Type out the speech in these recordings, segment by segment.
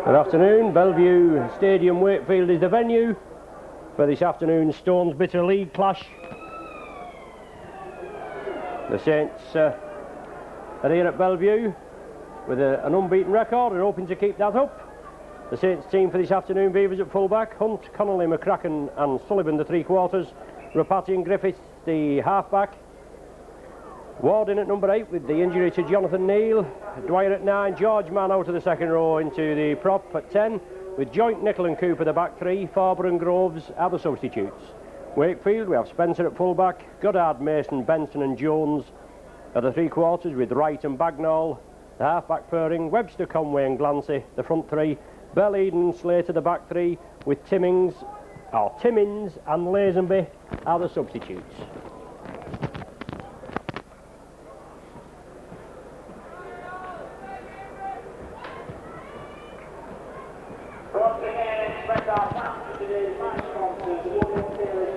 Good afternoon. Bellevue Stadium, Wakefield is the venue for this afternoon's Stones Bitter League clash. The Saints are here at Bellevue with an unbeaten record and hoping to keep that up. The Saints team for this afternoon: Beavers at fullback, Hunt, Connolly, McCracken and Sullivan the three-quarters, Rapati and Griffith the halfback, Ward in at number 8 with the injury to Jonathan Neal, Dwyer at 9, George Mann out of the second row into the prop at 10, with Joint, Nicol and Cooper the back three, Farber and Groves are the substitutes. Wakefield, we have Spencer at fullback, Goddard, Mason, Benson and Jones are the three-quarters, with Wright and Bagnall the half-back pairing, Webster, Conway and Glancy the front three, Bell, Eden and Slater the back three, with Timmins and Lazenby are the substitutes.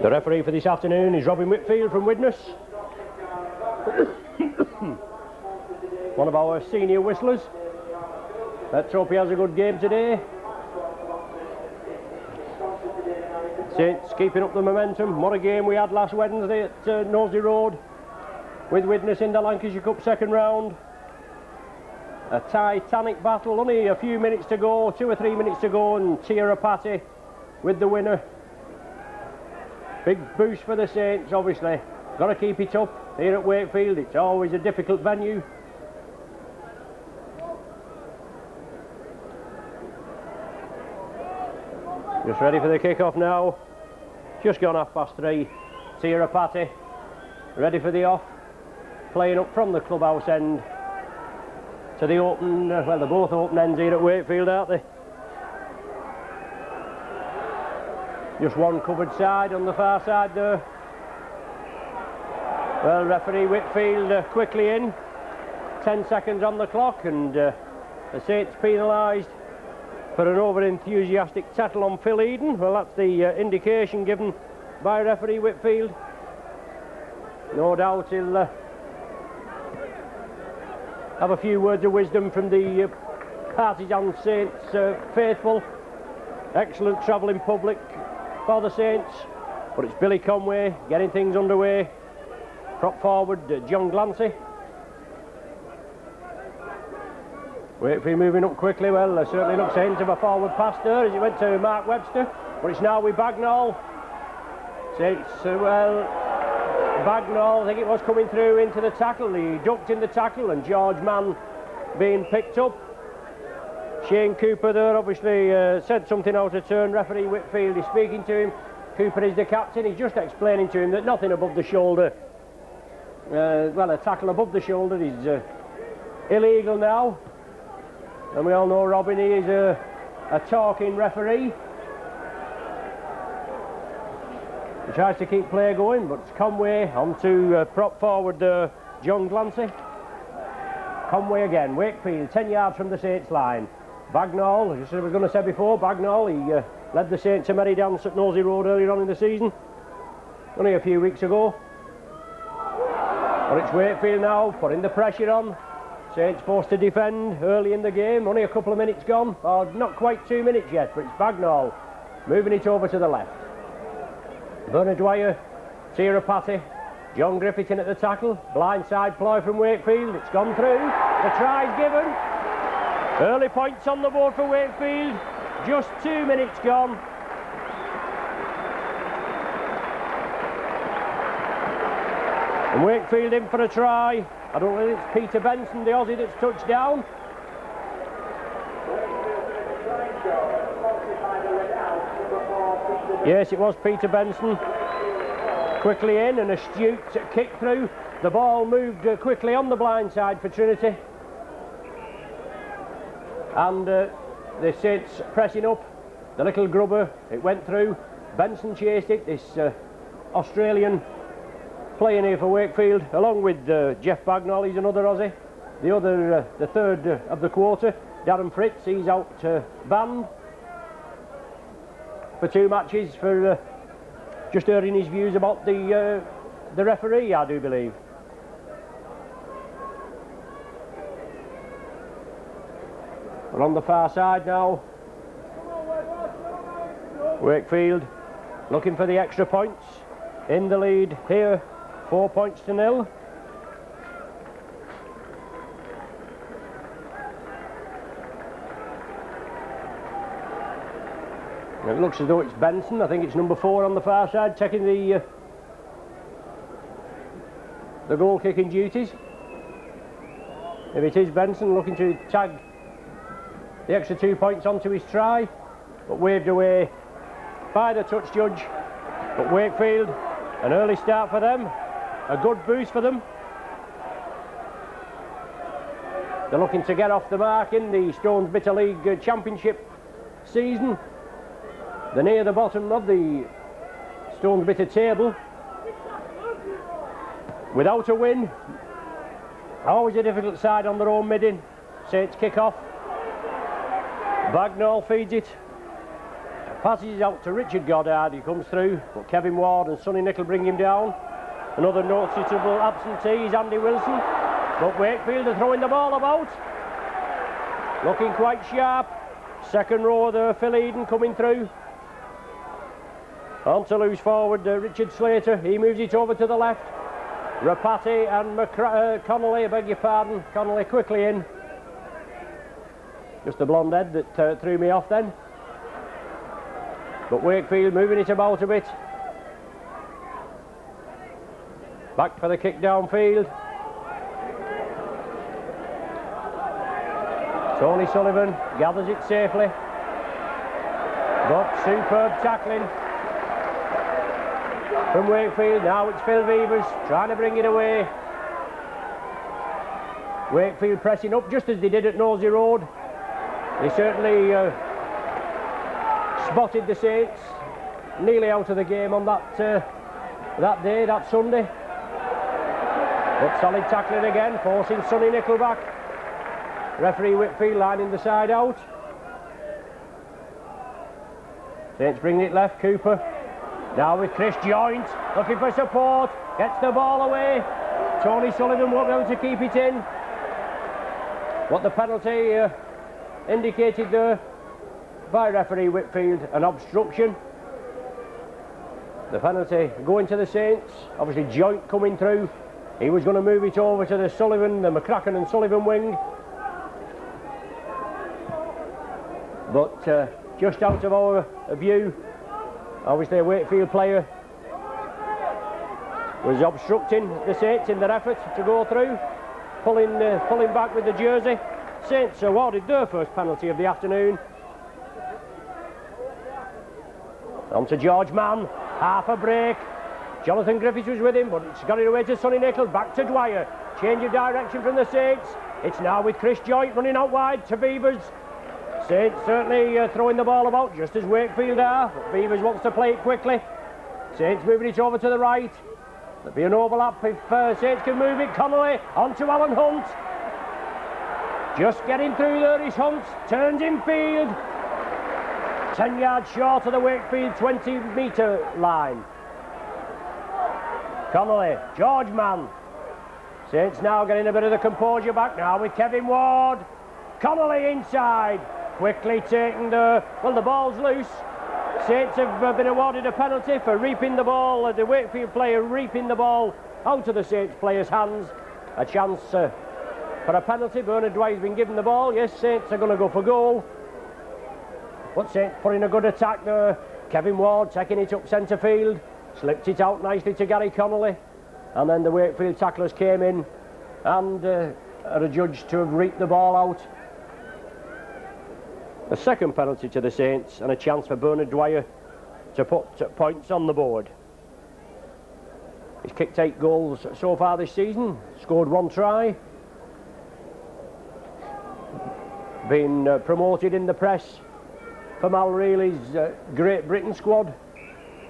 The referee for this afternoon is Robin Whitfield from Widnes, one of our senior whistlers. Let's hope he has a good game today. Saints keeping up the momentum. What a game we had last Wednesday at Nosey Road with Widnes in the Lancashire Cup second round. A titanic battle, only a few minutes to go, 2 or 3 minutes to go, and Tia Rapati with the winner. Big boost for the Saints, obviously. Got to keep it up here at Wakefield. It's always a difficult venue. Just ready for the kick-off now. Just gone 3:30. Tia Rapati ready for the off. Playing up from the clubhouse end to the open, well, they're both open ends here at Wakefield, aren't they? Just one covered side on the far side there. Well, referee Whitfield quickly in. 10 seconds on the clock, and the Saints penalised for an over-enthusiastic tackle on Phil Eden. Well, that's the indication given by referee Whitfield. No doubt he'll have a few words of wisdom from the Partisan Saints faithful. Excellent travelling public for the Saints, but it's Billy Conway getting things underway. Prop forward John Glancy. Wakefield moving up quickly. Well, there certainly looks a hint of a forward pass there as it went to Mark Webster, but it's now with Bagnall. Saints, Bagnall, I think it was, coming through into the tackle. He ducked in the tackle, and George Mann being picked up. Shane Cooper there obviously said something out of turn. Referee Whitfield is speaking to him. Cooper is the captain. He's just explaining to him that nothing above the shoulder, well, a tackle above the shoulder is illegal now. And we all know Robin, he is a talking referee. He tries to keep play going, but it's Conway onto prop forward John Glancy. Conway again, Wakefield 10 yards from the Saints line. Bagnall, as I was going to say before, Bagnall, he led the Saints to merry dance at Nosey Road earlier on in the season, only a few weeks ago. But it's Wakefield now, putting the pressure on. Saints forced to defend early in the game, only a couple of minutes gone, or not quite 2 minutes yet, but it's Bagnall moving it over to the left. Bernard Dwyer, Tia Rapati, John Griffith in at the tackle, blindside ploy from Wakefield, it's gone through, the try's given. Early points on the board for Wakefield, just 2 minutes gone. And Wakefield in for a try. I don't know if it's Peter Benson, the Aussie, that's touched down. Yes, it was Peter Benson. Quickly in, an astute kick through. The ball moved quickly on the blind side for Trinity. And the Saints pressing up. The little grubber, it went through. Benson chased it, this Australian playing here for Wakefield, along with Jeff Bagnall, he's another Aussie. The third of the quarter, Darren Fritz, he's out banned for 2 matches for just hearing his views about the referee, I do believe. We're on the far side now. Wakefield looking for the extra points. In the lead here, 4 points to 0. It looks as though it's Benson. I think it's number 4 on the far side, taking the goal kicking duties. If it is Benson, looking to tag the extra 2 points onto his try, but waved away by the touch judge. But Wakefield, an early start for them, a good boost for them. They're looking to get off the mark in the Stones Bitter League Championship season. They're near the bottom of the Stones Bitter table. Without a win, always a difficult side on their own midding. Saints kick off. Bagnall feeds it. Passes out to Richard Goddard, he comes through, but Kevin Ward and Sonny Nicol bring him down. Another noticeable absentee is Andy Wilson, but Wakefield are throwing the ball about. Looking quite sharp. Second row there, Phil Eden coming through. On to loose forward, Richard Slater, he moves it over to the left. Rapati and Connolly, I beg your pardon, Connolly quickly in. Just the blonde head that threw me off then. But Wakefield moving it about a bit. Back for the kick downfield. Tony Sullivan gathers it safely. But superb tackling from Wakefield. Now it's Phil Beavers trying to bring it away. Wakefield pressing up just as they did at Nosey Road. They certainly spotted the Saints nearly out of the game on that day, that Sunday. But solid tackling again, forcing Sonny Nicol back. Referee Whitfield lining the side out. Saints bringing it left, Cooper. Now with Chris Joint, looking for support, gets the ball away. Tony Sullivan won't be able to keep it in. What the penalty indicated there by referee Whitfield, an obstruction. The penalty going to the Saints. Obviously Joint coming through. He was going to move it over to the Sullivan, the McCracken and Sullivan wing. But just out of our view, obviously a Wakefield player was obstructing the Saints in their effort to go through, pulling back with the jersey. Saints awarded their first penalty of the afternoon. On to George Mann, half a break. Jonathan Griffiths was with him, but it's got it away to Sonny Nicol, back to Dwyer. Change of direction from the Saints. It's now with Chris Joint running out wide to Beavers. Saints certainly throwing the ball about just as Wakefield are, but Beavers wants to play it quickly. Saints moving it over to the right. There'll be an overlap if Saints can move it. Connolly on to Alan Hunt. Just getting through there is Hunt, turns in field. 10 yards short of the Wakefield 20-metre line. Connolly, George Mann. Saints now getting a bit of the composure back now with Kevin Ward. Connolly inside, quickly taking the ball's loose. Saints have been awarded a penalty for reaping the ball, the Wakefield player reaping the ball out of the Saints player's hands. A chance for a penalty. Bernard Dwyer's been given the ball. Yes, Saints are going to go for goal. But Saints putting a good attack there. Kevin Ward taking it up centre field. Slipped it out nicely to Gary Connolly. And then the Wakefield tacklers came in and are adjudged to have reaped the ball out. A second penalty to the Saints and a chance for Bernard Dwyer to put points on the board. He's kicked 8 goals so far this season, scored 1 try. Been promoted in the press for Mal Reilly's Great Britain squad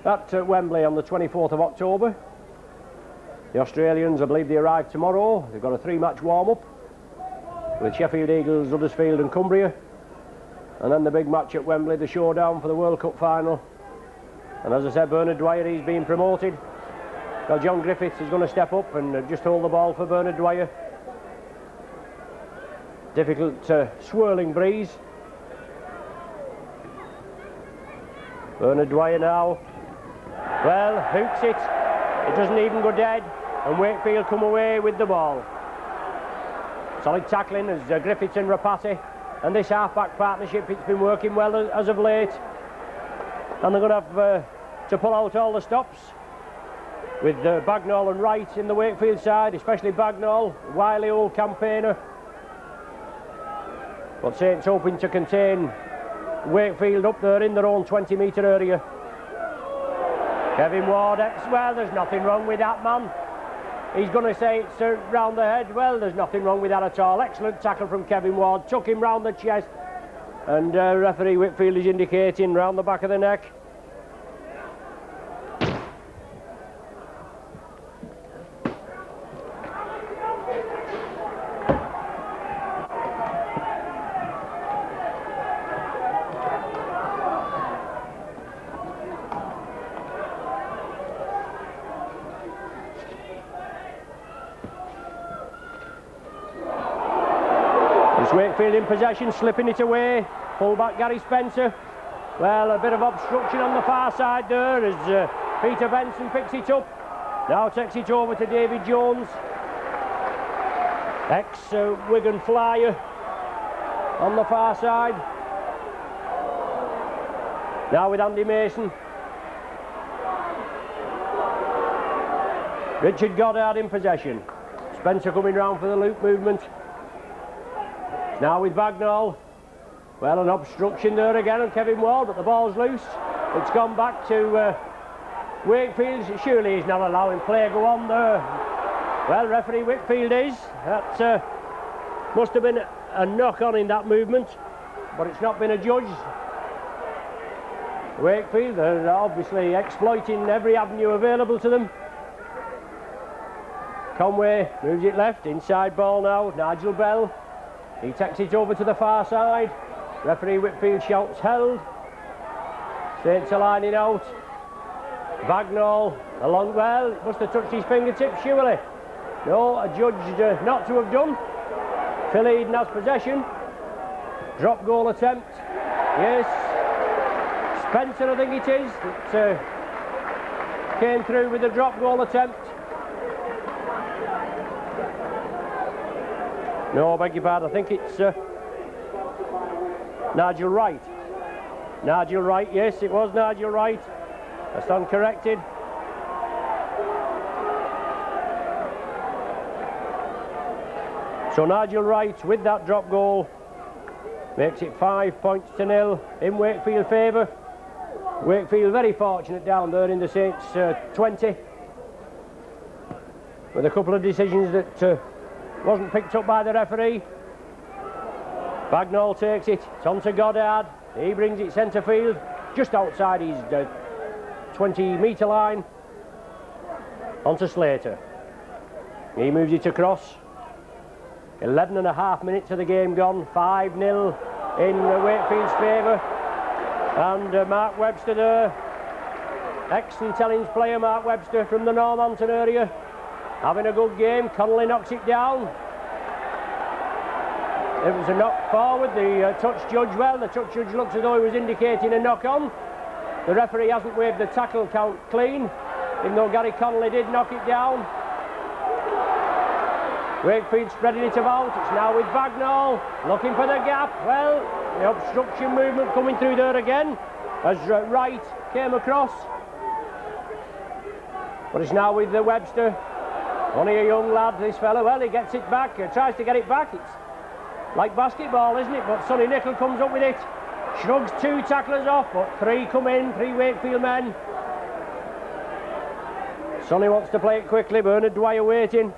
at Wembley on the 24th of October. The Australians, I believe they arrive tomorrow. They've got a 3-match warm-up with Sheffield Eagles, Huddersfield and Cumbria. And then the big match at Wembley, the showdown for the World Cup final. And as I said, Bernard Dwyer, he's been promoted. Well, John Griffiths is going to step up and just hold the ball for Bernard Dwyer. Difficult swirling breeze. Bernard Dwyer now. Well, hooks it. It doesn't even go dead. And Wakefield come away with the ball. Solid tackling as Griffiths and Rapati. And this half-back partnership, it's been working well as of late. And they're going to have to pull out all the stops. With Bagnall and Wright in the Wakefield side, especially Bagnall, wily old campaigner. But Saints hoping to contain Wakefield up there in their own 20-metre area. Kevin Ward, well, there's nothing wrong with that man. He's going to say it's round the head. Well, there's nothing wrong with that at all. Excellent tackle from Kevin Ward, took him round the chest. And referee Whitfield is indicating round the back of the neck. Wakefield in possession, slipping it away. Full-back Gary Spencer. Well, a bit of obstruction on the far side there as Peter Benson picks it up. Now takes it over to David Jones. Ex-Wigan flyer on the far side. Now with Andy Mason. Richard Goddard in possession. Spencer coming round for the loop movement. Now with Bagnall. Well, an obstruction there again on Kevin Ward, but the ball's loose. It's gone back to Wakefield. Surely he's not allowing play go on there. Well, referee Whitfield is. That must have been a knock on in that movement, but it's not been adjudged. Wakefield are obviously exploiting every avenue available to them. Conway moves it left, inside ball now. Nigel Bell. He takes it over to the far side. Referee Whitfield shouts held. Saints are lining out. Bagnall along, well, it must have touched his fingertips surely. No, adjudged not to have done. Phil Eden has possession. Drop goal attempt. Yes. Spencer, I think it is, that came through with the drop goal attempt. No, I beg your pardon, I think it's Nigel Wright. Nigel Wright, yes, it was Nigel Wright. I stand corrected. So Nigel Wright, with that drop goal, makes it 5 points to 0 in Wakefield favour. Wakefield very fortunate down there in the Saints 20. With a couple of decisions that wasn't picked up by the referee. Bagnall takes it. It's on to Goddard. He brings it centre field, just outside his 20-metre line. On to Slater. He moves it across. 11.5 minutes of the game gone. 5-0 in Wakefield's favour. And Mark Webster there. Excellent Helens player, Mark Webster from the Northampton area. Having a good game. Connolly knocks it down. It was a knock forward. The touch judge, well, the touch judge looks as though he was indicating a knock on. The referee hasn't waved the tackle count clean, even though Gary Connolly did knock it down. Wakefield spreading it about. It's now with Bagnall, looking for the gap. Well, the obstruction movement coming through there again as Wright came across. But it's now with Webster. Only a young lad, this fella. Well, he gets it back, tries to get it back. It's like basketball, isn't it? But Sonny Nicol comes up with it. Shrugs 2 tacklers off, but 3 come in, 3 Wakefield men. Sonny wants to play it quickly. Bernard Dwyer waiting.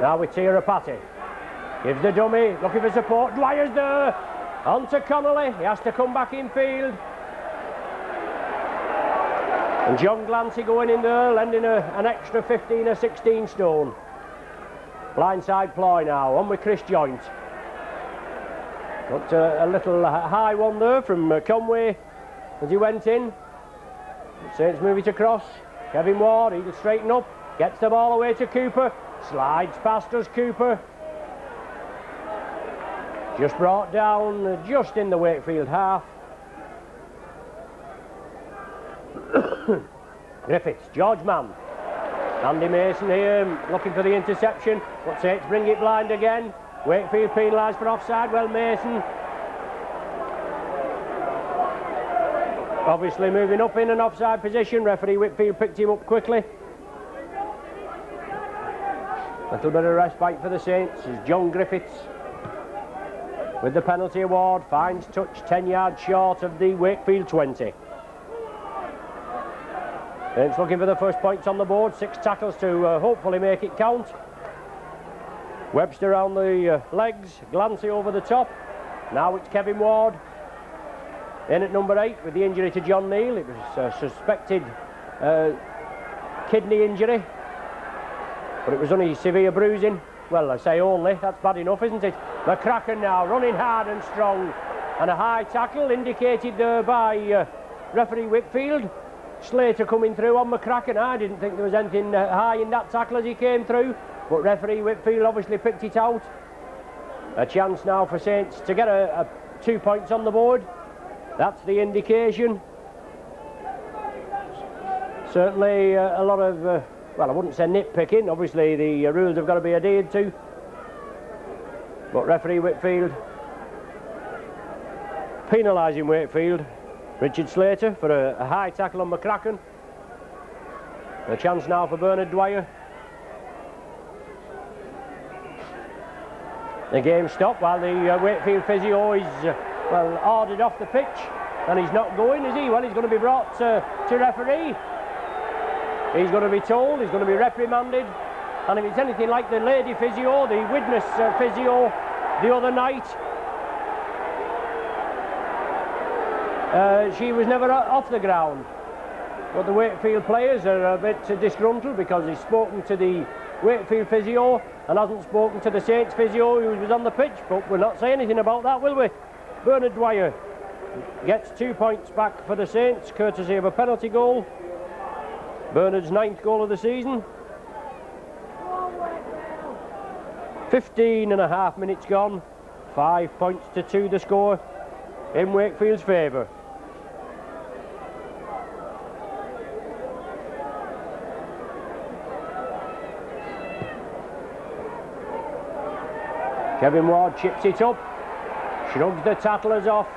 Now with Tirapati. Gives the dummy, looking for support. Dwyer's there. On to Connolly. He has to come back in field. And John Glancy going in there, lending an extra 15 or 16 stone. Blindside ploy now, on with Chris Joint. Got a little high one there from Conway as he went in. Saints move it across. Kevin Ward, he'll straighten up, gets the ball away to Cooper. Slides past us, Cooper. Just brought down just in the Wakefield half. Griffiths, George Mann. Andy Mason here looking for the interception, but Saints bring it blind again. Wakefield penalised for offside. Well, Mason obviously moving up in an offside position. Referee Whitfield picked him up quickly. Little bit of respite for the Saints as John Griffiths with the penalty award finds touch 10 yards short of the Wakefield 20. Saints looking for the first points on the board. 6 tackles to hopefully make it count. Webster on the legs, Glancy over the top. Now it's Kevin Ward in at number 8 with the injury to John Neal. It was a suspected kidney injury, but it was only severe bruising. Well, I say only, that's bad enough, isn't it? McCracken now running hard and strong, and a high tackle indicated by referee Whitfield. Slater coming through on McCracken. I didn't think there was anything high in that tackle as he came through, but referee Whitfield obviously picked it out. A chance now for Saints to get 2 points on the board. That's the indication. Certainly a lot of, well, I wouldn't say nitpicking. Obviously the rules have got to be adhered to. But referee Whitfield penalising Wakefield. Richard Slater for a high tackle on McCracken. A chance now for Bernard Dwyer. The game stopped while the Wakefield physio is well ordered off the pitch, and he's not going, is he? Well, he's going to be brought to referee. He's going to be told, he's going to be reprimanded, and if it's anything like the lady physio, the witness physio the other night, she was never off the ground. But the Wakefield players are a bit disgruntled because he's spoken to the Wakefield physio and hasn't spoken to the Saints physio who was on the pitch, but we'll not say anything about that, will we? Bernard Dwyer gets 2 points back for the Saints, courtesy of a penalty goal. Bernard's 9th goal of the season. 15.5 minutes gone. 5 points to 2 the score in Wakefield's favour. Kevin Ward chips it up, shrugs the tattlers off.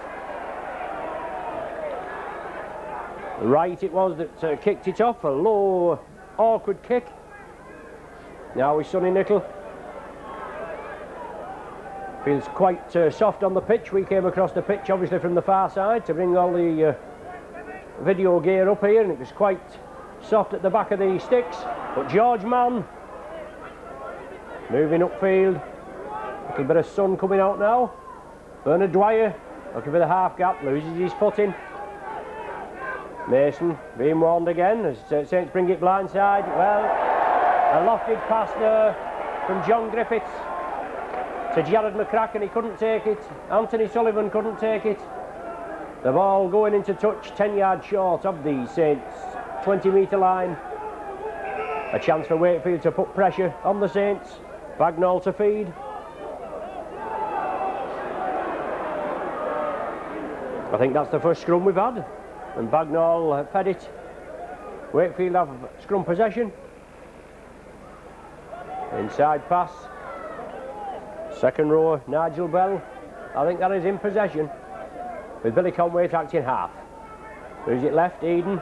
Right it was that kicked it off, a low, awkward kick. Now with Sonny Nickel. Feels quite soft on the pitch. We came across the pitch obviously from the far side to bring all the video gear up here, and it was quite soft at the back of the sticks. But George Mann moving upfield. A little bit of sun coming out now. Bernard Dwyer looking for the half gap, loses his footing. Mason being warned again as Saints bring it blindside. Well, a lofted pass there from John Griffiths to Jared McCracken. He couldn't take it. Anthony Sullivan couldn't take it. The ball going into touch 10 yards short of the Saints 20-metre line. A chance for Wakefield to put pressure on the Saints. Bagnall to feed. I think that's the first scrum we've had, and Bagnall fed it. Wakefield have scrum possession. Inside pass. Second row, Nigel Bell. I think that is in possession, with Billy Conway acting half. Who's it left? Eden.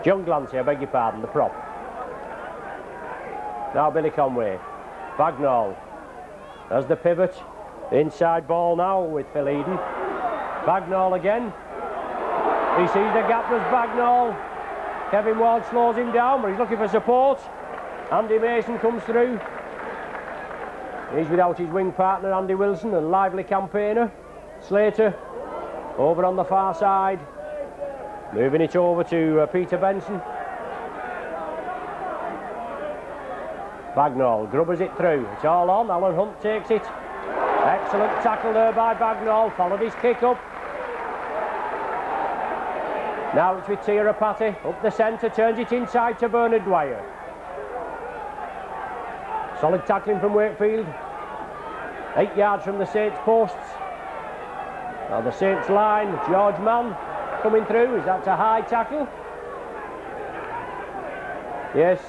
John Glancy, I beg your pardon, the prop. Now Billy Conway. Bagnall. There's the pivot. Inside ball now with Phil Eden. Bagnall again. He sees the gap, there's Bagnall. Kevin Ward slows him down, but he's looking for support. Andy Mason comes through. He's without his wing partner Andy Wilson, a lively campaigner. Slater over on the far side, moving it over to Peter Benson. Bagnall grubbers it through. It's all on. Alan Hunt takes it. Excellent tackle there by Bagnall. Followed his kick up. Now it's with Tirapati up the centre, turns it inside to Bernard Dwyer. Solid tackling from Wakefield. 8 yards from the Saints posts. Now the Saints line, George Mann coming through. Is that a high tackle? Yes.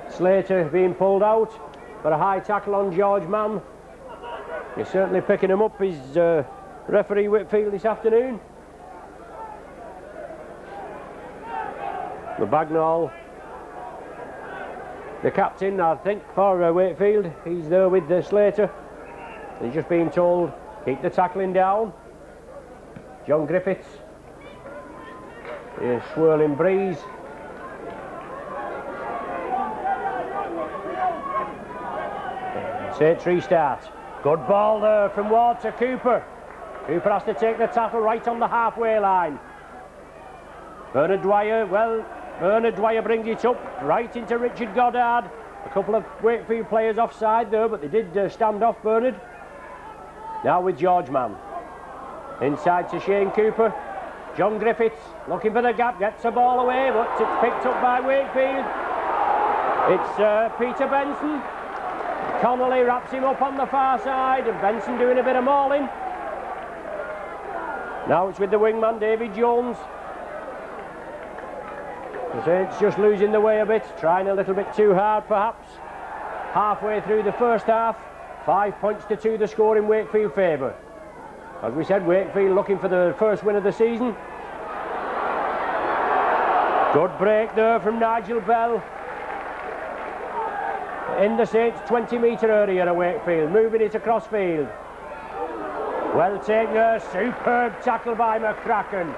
Slater being pulled out for a high tackle on George Mann. He's certainly picking him up, his referee Wakefield this afternoon. The Bagnall, the captain, I think, for Wakefield, he's there with the Slater. He's just been told, keep the tackling down. John Griffiths, a swirling breeze. Saints restart. Good ball there from Ward to Cooper. Cooper has to take the tackle right on the halfway line. Bernard Dwyer, well, Bernard Dwyer brings it up right into Richard Goddard. A couple of Wakefield players offside there, but they did stand off Bernard. Now with George Mann. Inside to Shane Cooper. John Griffiths looking for the gap, gets the ball away, but it's picked up by Wakefield. It's Peter Benson. Connolly wraps him up on the far side, and Benson doing a bit of mauling. Now it's with the wingman, David Jones. The Saints just losing the way a bit, trying a little bit too hard perhaps. Halfway through the first half, 5 points to 2 the score in Wakefield favour. As we said, Wakefield looking for the first win of the season. Good break there from Nigel Bell. In the Saints 20-metre area at Wakefield, moving it across field. Well taken there, superb tackle by McCracken.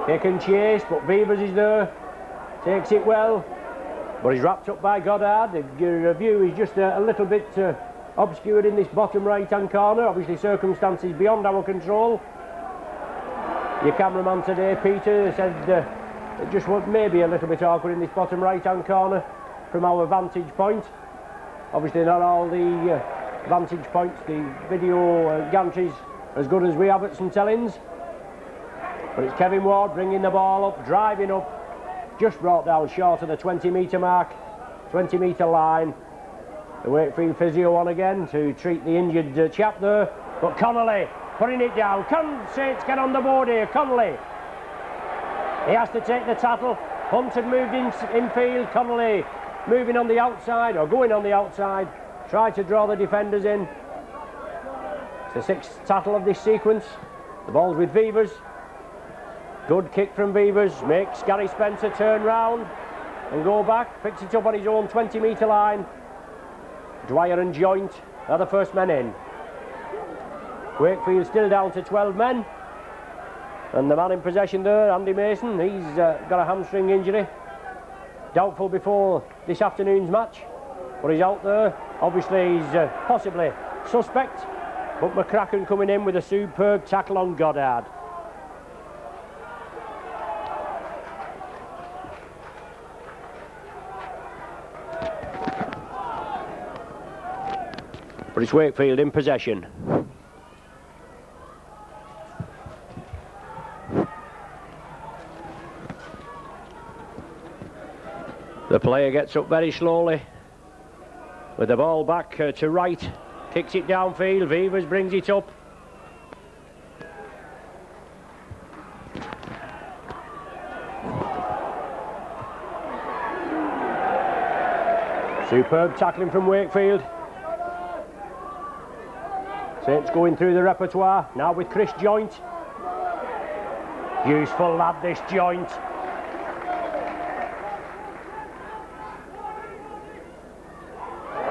Kick and chase, but Beavers is there, takes it well, but he's wrapped up by Goddard. The view is just a little bit obscured in this bottom right-hand corner, obviously circumstances beyond our control. Your cameraman today, Peter, said it just was maybe a little bit awkward in this bottom right-hand corner from our vantage point. Obviously not all the vantage points, the video gantries as good as we have at St Helens. But it's Kevin Ward bringing the ball up, driving up, just brought down short of the 20-metre mark, 20-metre line. The Wakefield physio on again to treat the injured chap there. But Connolly putting it down. Can Saints get on the board here? Connolly. He has to take the tackle. Hunt had moved infield. Connolly moving on the outside, or going on the outside. Tried to draw the defenders in. It's the sixth tackle of this sequence. The ball's with Beavers. Good kick from Beavers. Makes Gary Spencer turn round and go back. Picks it up on his own 20-metre line. Dwyer and Joint are the first men in. Wakefield still down to 12 men. And the man in possession there, Andy Mason, he's got a hamstring injury. Doubtful before this afternoon's match, but he's out there. Obviously he's possibly suspect, but McCracken coming in with a superb tackle on Goddard. But it's Wakefield in possession. The player gets up very slowly with the ball back to right, kicks it downfield. Beavers brings it up. Superb tackling from Wakefield. Saints going through the repertoire now with Chris Joint. Useful lad, this Joint.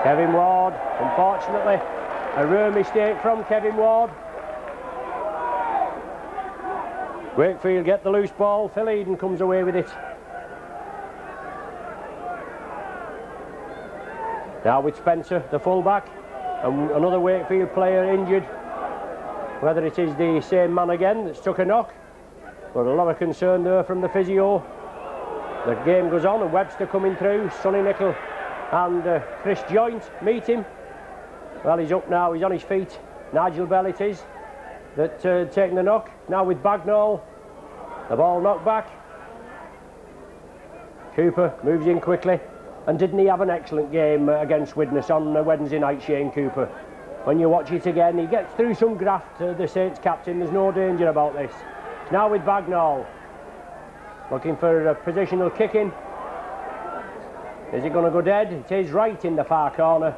Kevin Ward, unfortunately, a rare mistake from Kevin Ward. Wakefield get the loose ball, Phil Eden comes away with it. Now with Spencer, the fullback, and another Wakefield player injured. Whether it is the same man again that's took a knock, but a lot of concern there from the physio. The game goes on and Webster coming through, Sonny Nickel and Chris Joint meet him. Well, he's up now, he's on his feet. Nigel Bell it is that taking the knock. Now with Bagnall, the ball knocked back. Cooper moves in quickly. And didn't he have an excellent game against Widnes on Wednesday night, Shane Cooper? When you watch it again, he gets through some graft, the Saints captain. There's no danger about this. It's now with Bagnall. Looking for a positional kick in. Is it going to go dead? It is right in the far corner.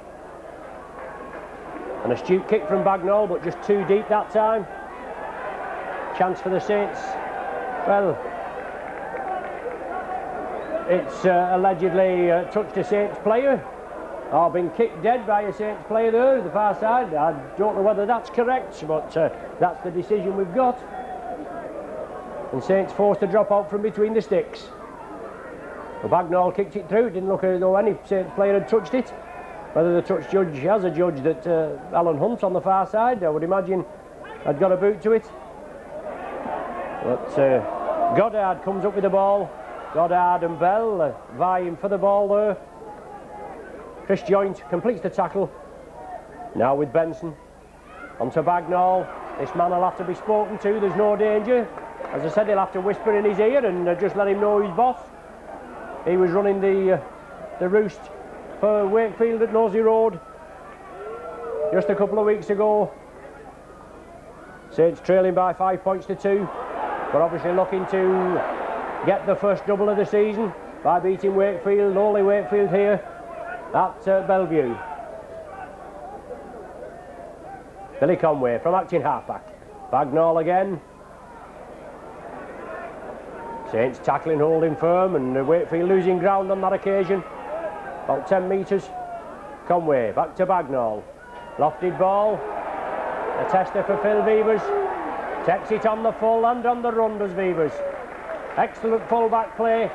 An astute kick from Bagnall, but just too deep that time. Chance for the Saints. Well, it's allegedly touched a Saints player, or been kicked dead by a Saints player there, the far side. I don't know whether that's correct, but that's the decision we've got. And Saints forced to drop out from between the sticks. Well, Bagnall kicked it through. It didn't look as though any Saints player had touched it. Whether the touch judge has a judge that Alan Hunt on the far side, I would imagine, had got a boot to it. But Goddard comes up with the ball. Goddard and Bell vying for the ball there. Chris Joint completes the tackle. Now with Benson. Onto Bagnall. This man will have to be spoken to. There's no danger. As I said, he'll have to whisper in his ear and just let him know he's boss. He was running the roost for Wakefield at Nosey Road just a couple of weeks ago. Saints trailing by 5 points to 2, but obviously looking to get the first double of the season by beating Wakefield, only Wakefield here at Bellevue. Billy Conway from acting halfback. Bagnall again. Saints tackling, holding firm, and Wakefield losing ground on that occasion. About 10 metres. Conway back to Bagnall. Lofted ball. A tester for Phil Beavers. Takes it on the full and on the run does Beavers. Excellent full-back play.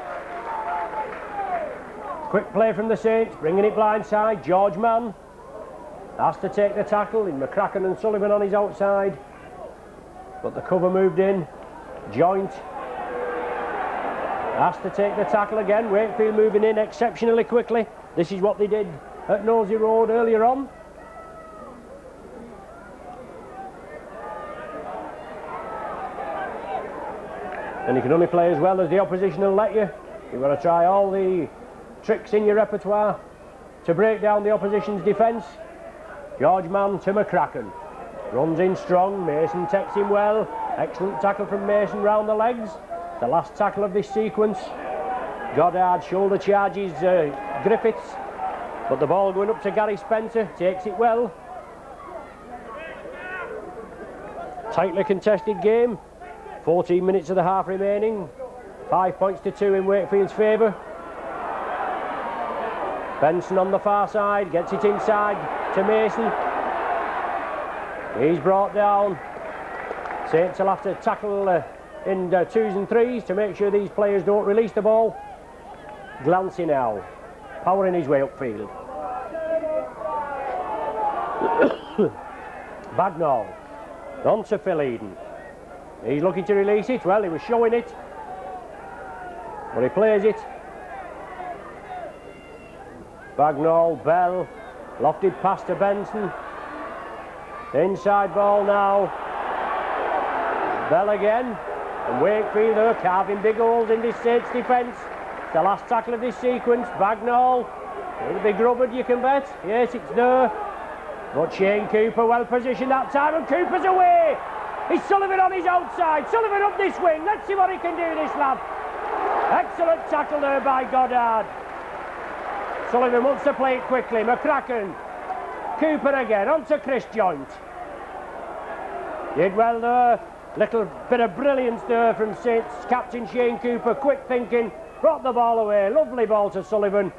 Quick play from the Saints, bringing it blindside. George Mann has to take the tackle in McCracken and Sullivan on his outside. But the cover moved in. Joint has to take the tackle again. Wakefield moving in exceptionally quickly. This is what they did at Nosey Road earlier on. And you can only play as well as the opposition will let you. You've got to try all the tricks in your repertoire to break down the opposition's defence. George Mann to McCracken. Runs in strong. Mason takes him well. Excellent tackle from Mason round the legs. The last tackle of this sequence. Goddard shoulder charges Griffiths, but the ball going up to Gary Spencer, takes it well. Tightly contested game. 14 minutes of the half remaining. 5 points to 2 in Wakefield's favour. Benson on the far side, gets it inside to Mason. He's brought down. Saints will have to tackle in 2s and 3s to make sure these players don't release the ball. Glancy now, powering his way upfield. Bagnall, on to Phil Eden. He's looking to release it. Well, he was showing it, but he plays it. Bagnall, Bell, lofted pass to Benson. Inside ball now. Bell again, and Wakefield are carving big holes in this Saints defence. The last tackle of this sequence. Bagnall, it'll be grubbered, you can bet. Yes, it's there. But Shane Cooper well positioned that time, and Cooper's away. It's Sullivan on his outside. Sullivan up this wing. Let's see what he can do, this lad. Excellent tackle there by Goddard. Sullivan wants to play it quickly. McCracken. Cooper again. On to Chris Joint. Did well there. Little bit of brilliance there from Saints captain Shane Cooper. Quick thinking. Brought the ball away. Lovely ball to Sullivan.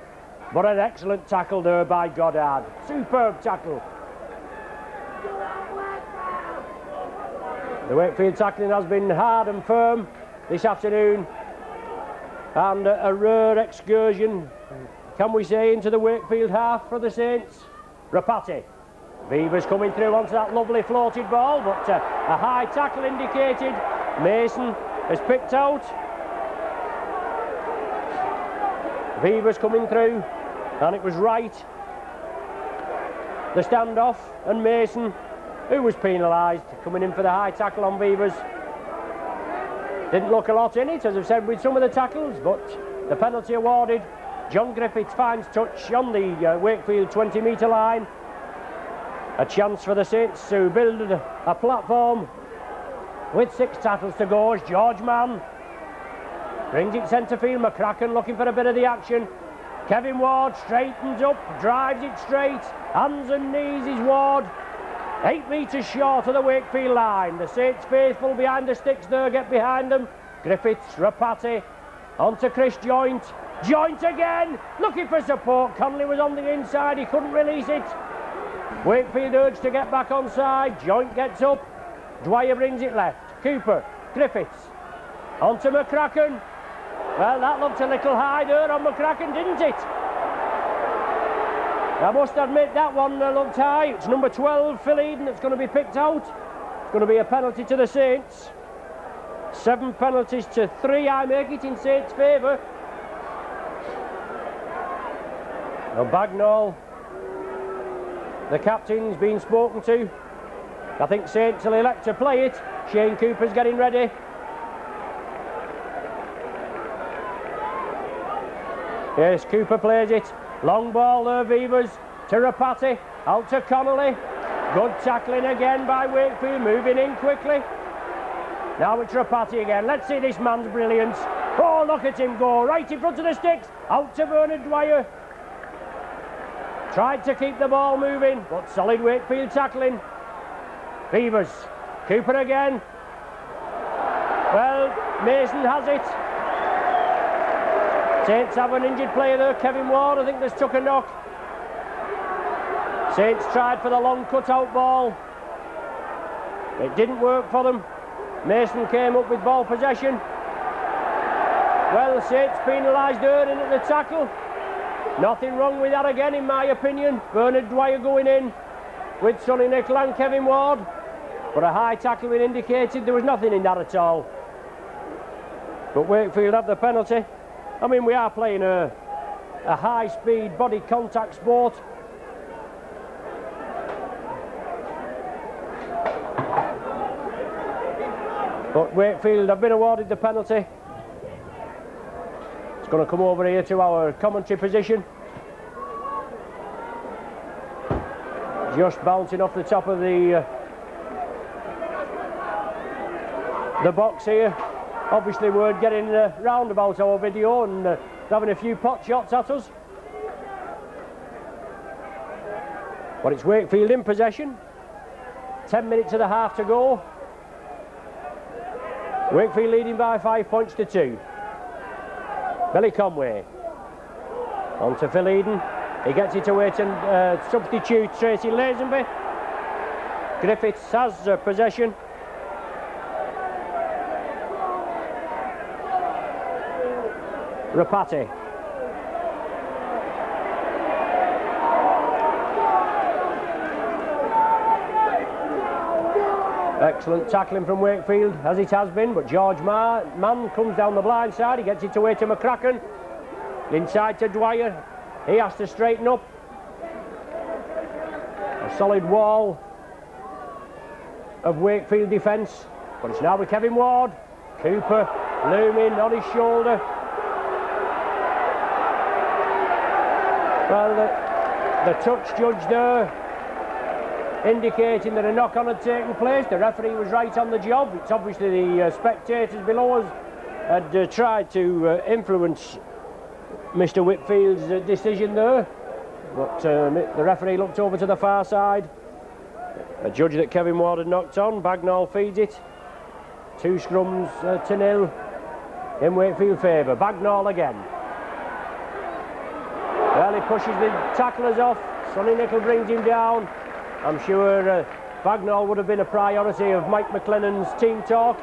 But an excellent tackle there by Goddard. Superb tackle. The Wakefield tackling has been hard and firm this afternoon. And a rare excursion, can we say, into the Wakefield half for the Saints. Rapati. Beavers coming through onto that lovely floated ball, but a high tackle indicated. Mason is picked out. Beavers coming through, and it was Wright. The standoff, and Mason, who was penalised, coming in for the high tackle on Beavers. Didn't look a lot in it, as I've said with some of the tackles, but the penalty awarded. John Griffiths finds touch on the Wakefield 20-metre line. A chance for the Saints to build a platform with 6 tackles to go. George Mann brings it centre field. McCracken looking for a bit of the action. Kevin Ward straightens up, drives it straight. Hands and knees is Ward. 8 metres short of the Wakefield line. The Saints faithful behind the sticks there get behind them. Griffiths, Rapati, onto Chris Joint. Joint again, looking for support. Connolly was on the inside, he couldn't release it. Wakefield urged to get back on side. Joint gets up. Dwyer brings it left. Cooper, Griffiths, onto McCracken. Well, that looked a little high there on McCracken, didn't it? I must admit that one looked high. It's number 12, Phil Eden, that's going to be picked out. It's going to be a penalty to the Saints. 7 penalties to 3. I make it in Saints' favour. Now Bagnall, the captain's been spoken to. I think Saints will elect to play it. Shane Cooper's getting ready. Yes, Cooper plays it. Long ball there, Beavers, to Rapati, out to Connolly. Good tackling again by Wakefield, moving in quickly. Now it's Rapati again. Let's see this man's brilliance. Oh, look at him go, right in front of the sticks. Out to Bernard Dwyer. Tried to keep the ball moving, but solid Wakefield tackling. Beavers, Cooper again. Well, Mason has it. Saints have an injured player there, Kevin Ward. I think there's took a knock. Saints tried for the long cut-out ball. It didn't work for them. Mason came up with ball possession. Well, Saints penalised Erden at the tackle. Nothing wrong with that again, in my opinion. Bernard Dwyer going in with Sonny Nicholl and Kevin Ward. But a high tackle had indicated there was nothing in that at all. But Wakefield have the penalty. I mean, we are playing a high-speed body contact sport. But Wakefield have been awarded the penalty. It's going to come over here to our commentary position. Just bouncing off the top of the box here. Obviously word getting round about our video and having a few pot shots at us. But it's Wakefield in possession. 10 minutes of the half to go. Wakefield leading by 5 points to 2. Billy Conway. On to Phil Eden. He gets it away to substitute Tracy Lazenby. Griffiths has possession. Rapati. Excellent tackling from Wakefield, as it has been, but George Mann comes down the blind side. He gets it away to McCracken. Inside to Dwyer. He has to straighten up. A solid wall of Wakefield defence, but it's now with Kevin Ward. Cooper looming on his shoulder. Well, the touch judge there indicating that a knock-on had taken place. The referee was right on the job. It's obviously the spectators below us had tried to influence Mr. Whitfield's decision there, but the referee looked over to the far side. A judge that Kevin Ward had knocked on. Bagnall feeds it. 2 scrums to 0 in Wakefield favour. Bagnall again. Well, he pushes the tacklers off. Sonny Nicholl brings him down. I'm sure Bagnall would have been a priority of Mike McLennan's team talk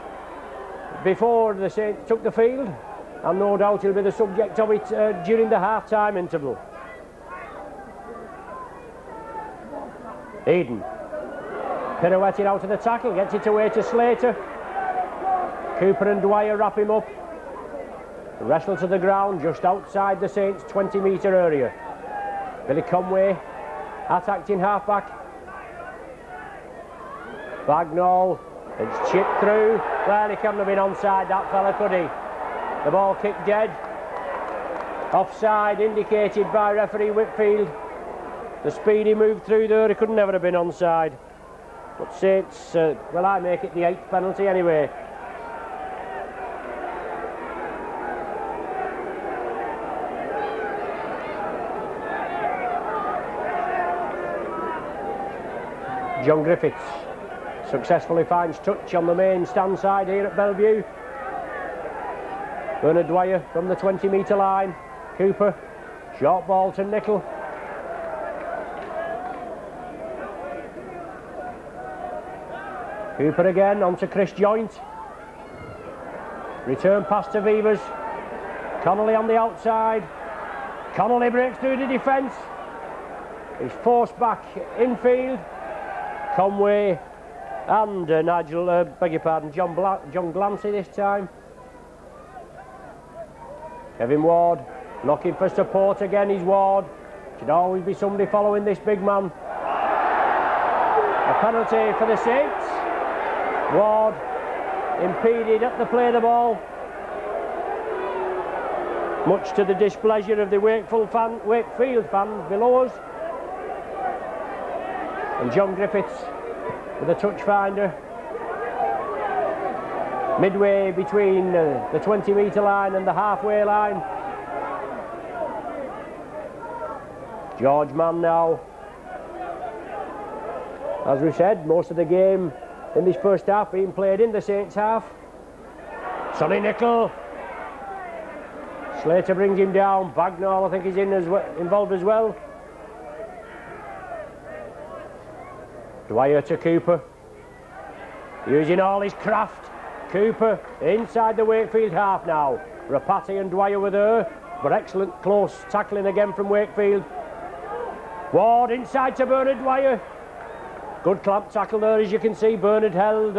before the Saints took the field, and no doubt he'll be the subject of it during the half-time interval. Eden pirouetted out of the tackle, gets it away to Slater. Cooper and Dwyer wrap him up. Wrestle to the ground just outside the Saints' 20-metre area. Billy Conway attacked in half-back. Bagnall, it's chipped through. Well, he couldn't have been onside, that fella, could he? The ball kicked dead. Offside indicated by referee Whitfield. The speed he moved through there, he could never have been onside. But Saints, well, I make it the 8th penalty anyway. John Griffiths successfully finds touch on the main stand side here at Bellevue. Bernard Dwyer from the 20-metre line. Cooper, short ball to Nickel. Cooper again onto Chris Joint. Return pass to Vivers. Connolly on the outside. Connolly breaks through the defence. He's forced back infield. Conway and Nigel, beg your pardon, John Glancy this time. Kevin Ward looking for support again. He's Ward. Should always be somebody following this big man. A penalty for the Saints. Ward impeded at the play of the ball, much to the displeasure of the Wakefield fans below us. And John Griffiths with a touch finder midway between the 20-metre line and the halfway line. George Mann now. As we said, most of the game in this first half being played in the Saints half. Sonny Nickel. Slater brings him down. Bagnall, I think, is involved as well. Dwyer to Cooper. Using all his craft. Cooper inside the Wakefield half now. Rapati and Dwyer were there, but excellent close tackling again from Wakefield. Ward inside to Bernard Dwyer. Good clamp tackle there, as you can see. Bernard held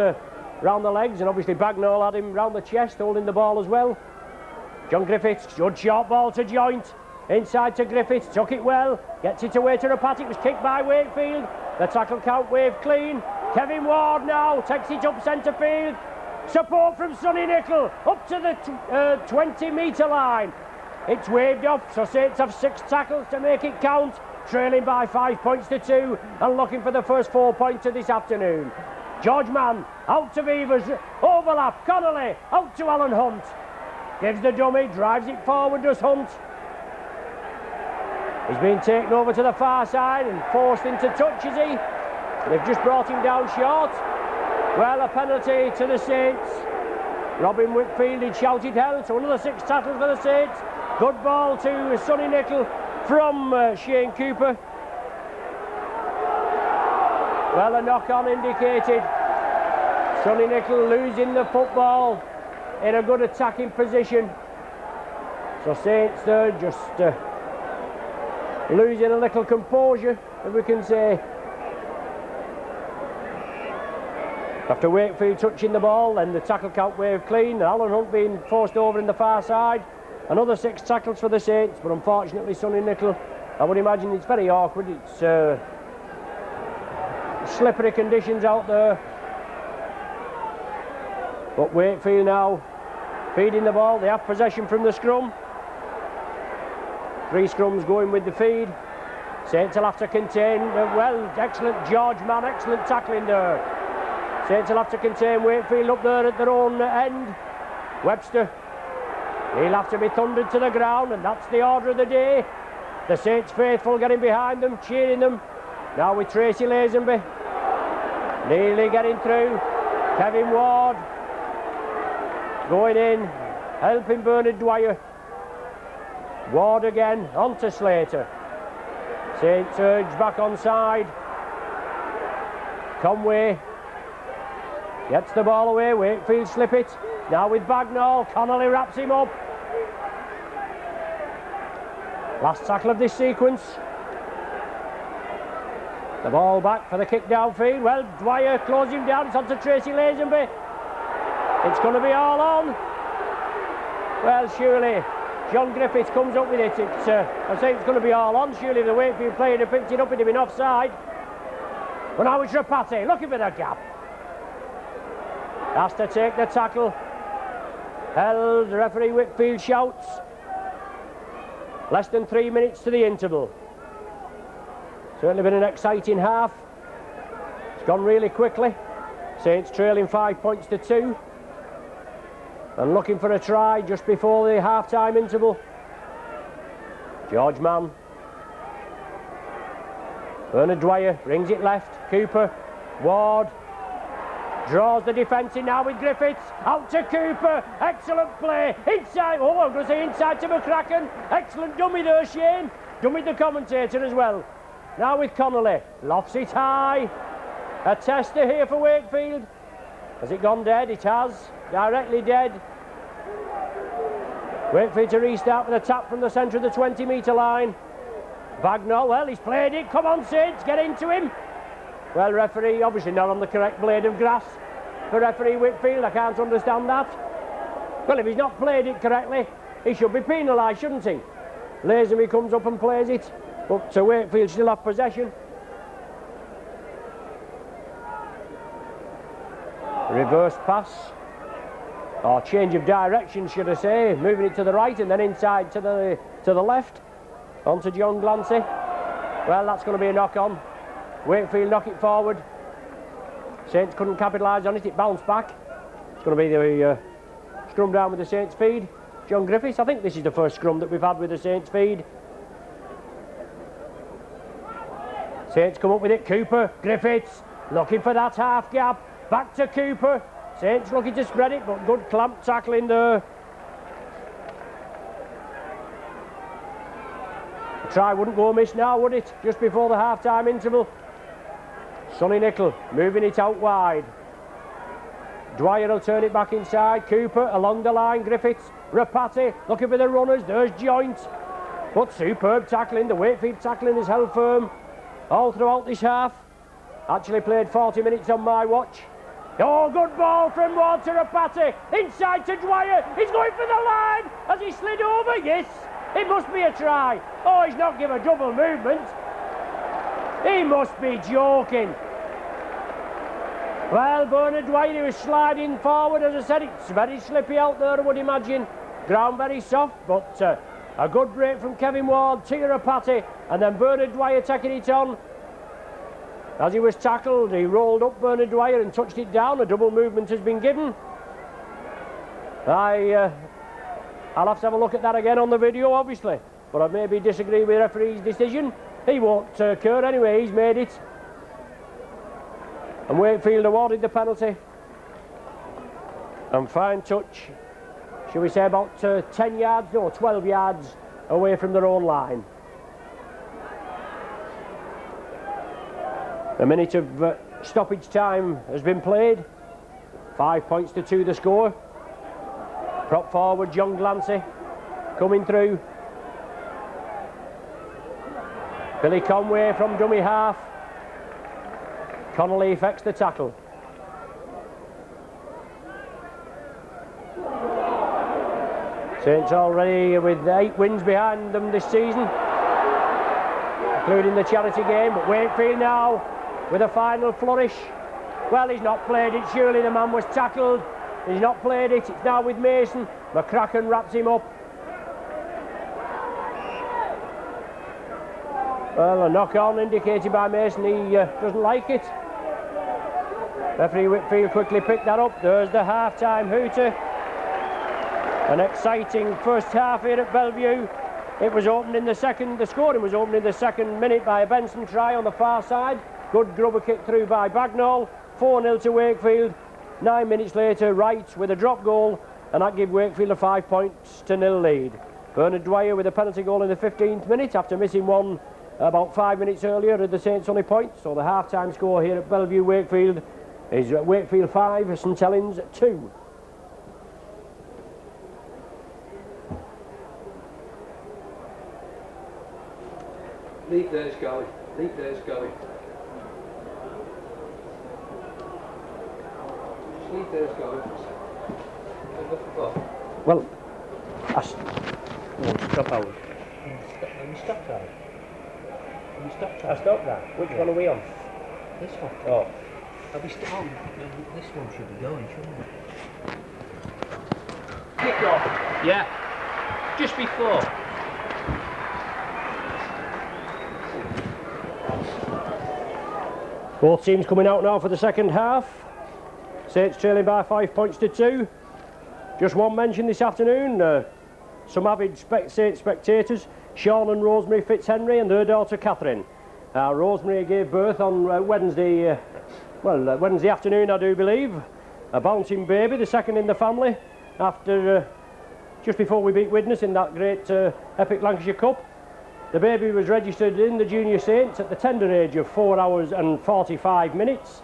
round the legs, and obviously Bagnall had him round the chest, holding the ball as well. John Griffiths, good short ball to Joint. Inside to Griffiths, took it well, gets it away to Rapati. It was kicked by Wakefield. The tackle count waved clean. Kevin Ward now takes it up centre field. Support from Sonny Nickel up to the 20-metre line. It's waved off, so Saints have 6 tackles to make it count, trailing by 5 points to 2 and looking for the first 4 points of this afternoon. George Mann out to Vivers, overlap, Connolly out to Alan Hunt. Gives the dummy, drives it forward, does Hunt. He's been taken over to the far side and forced into touch, is he? They've just brought him down short. Well, a penalty to the Saints. Robin Whitfield had shouted hell, so another 6 tackles for the Saints. Good ball to Sonny Nickel from Shane Cooper. Well, a knock-on indicated. Sonny Nickel losing the football in a good attacking position. So Saints there just losing a little composure, if we can say. After Wakefield touching the ball, then the tackle count waved clean. Alan Hunt being forced over in the far side. Another 6 tackles for the Saints, but unfortunately Sonny Nickel, I would imagine it's very awkward. It's slippery conditions out there. But Wakefield now feeding the ball. They have possession from the scrum. 3 scrums going with the feed. Saints will have to contain, well, excellent George Mann, excellent tackling there. Saints will have to contain Wakefield up there at their own end. Webster, he'll have to be thundered to the ground, and that's the order of the day. The Saints faithful getting behind them, cheering them. Now with Tracy Lazenby nearly getting through. Kevin Ward going in, helping Bernard Dwyer. Ward again, on to Slater. Saints urge back on side. Conway gets the ball away, Wakefield slip it. Now with Bagnall, Connolly wraps him up. Last tackle of this sequence. The ball back for the kick downfield. Well, Dwyer closes him down, it's on to Tracy Lazenby. It's going to be all on. Well, surely John Griffiths comes up with it. I say it's going to be all on. Surely the Wakefield player had picked it up, it'd have been offside. But now it's Rapati looking for the gap. Has to take the tackle. Held, the referee Whitfield shouts. Less than 3 minutes to the interval. Certainly been an exciting half. It's gone really quickly. Saints trailing 5 points to 2. And looking for a try just before the half-time interval. George Mann. Bernard Dwyer brings it left. Cooper. Ward. Draws the defence in now with Griffiths. Out to Cooper. Excellent play. Inside. Oh, I'm going to say inside to McCracken. Excellent dummy there, Shane. Dummied the commentator as well. Now with Connolly. Lofts it high. A tester here for Wakefield. Has it gone dead? It has. Directly dead. Wakefield to restart with a tap from the centre of the 20-metre line. Bagnall, well, he's played it. Come on, Saints, get into him. Well, referee, obviously not on the correct blade of grass. For referee Whitfield, I can't understand that. Well, if he's not played it correctly, he should be penalised, shouldn't he? Lazenby comes up and plays it. But Wakefield still have possession. Reverse pass. Or change of direction, should I say. Moving it to the right and then inside to the left. On to John Glancy. Well, that's going to be a knock-on. Wakefield knock it forward. Saints couldn't capitalise on it. It bounced back. It's going to be the scrum down with the Saints feed. John Griffiths. I think this is the first scrum that we've had with the Saints feed. Saints come up with it. Cooper. Griffiths. Looking for that half gap. Back to Cooper. Saints looking to spread it, but good clamp tackling there. The try wouldn't go amiss now, would it? Just before the half-time interval. Sonny Nicol moving it out wide. Dwyer will turn it back inside. Cooper along the line. Griffiths. Rapati looking for the runners. There's Joint. But superb tackling. The Wakefield tackling is held firm all throughout this half. Actually played 40 minutes on my watch. Oh, good ball from Ward to Rapati. Inside to Dwyer. He's going for the line. Has he slid over? Yes. It must be a try. Oh, he's not given a double movement. He must be joking. Well, Bernard Dwyer was sliding forward. As I said, it's very slippy out there, I would imagine. Ground very soft, but a good break from Kevin Ward to Rapati. And then Bernard Dwyer taking it on. As he was tackled, he rolled up Bernard Dwyer and touched it down. A double movement has been given. I'll have to have a look at that again on the video, obviously. But I maybe disagree with the referee's decision. He won't occur anyway, he's made it. And Wakefield awarded the penalty. And fine touch, shall we say about 10 yards, no, 12 yards away from their own line. A minute of stoppage time has been played. 5 points to 2 the score. Prop forward John Glancy coming through. Billy Conway from dummy half. Connolly effects the tackle. Saints already with 8 wins behind them this season, including the charity game. But Wakefield now with a final flourish. Well, he's not played it. Surely the man was tackled. He's not played it. It's now with Mason. McCracken wraps him up. Well, a knock-on indicated by Mason. He doesn't like it. Referee Whitfield quickly picked that up. There's the half-time hooter. An exciting first half here at Bellevue. It was opened in the second. The scoring was opened in the second minute by a Benson try on the far side. Good grubber kick through by Bagnall. 4-0 to Wakefield. 9 minutes later, Wright with a drop goal, and that gave Wakefield a 5 points to 0 lead. Bernard Dwyer with a penalty goal in the 15th minute after missing one about 5 minutes earlier at the Saints only point. So the half-time score here at Bellevue Wakefield is Wakefield 5, St Helens 2. Leave there, Scully. Leave there, Scully. Leave there, Scully. Well, stop out. Have you stopped that? Have you stopped I that? stopped that. Which one are we on? This one. Oh. Have we stopped? This one should be going, shouldn't it? Kick off. Yeah. Just before. Both teams coming out now for the second half. Saints trailing by 5 points to 2. Just one mention this afternoon. Some avid Saints spectators, Sean and Rosemary Fitzhenry and their daughter Catherine. Rosemary gave birth on Wednesday afternoon, I do believe. A bouncing baby, the second in the family, after just before we beat Widnes in that great epic Lancashire Cup. The baby was registered in the Junior Saints at the tender age of 4 hours and 45 minutes.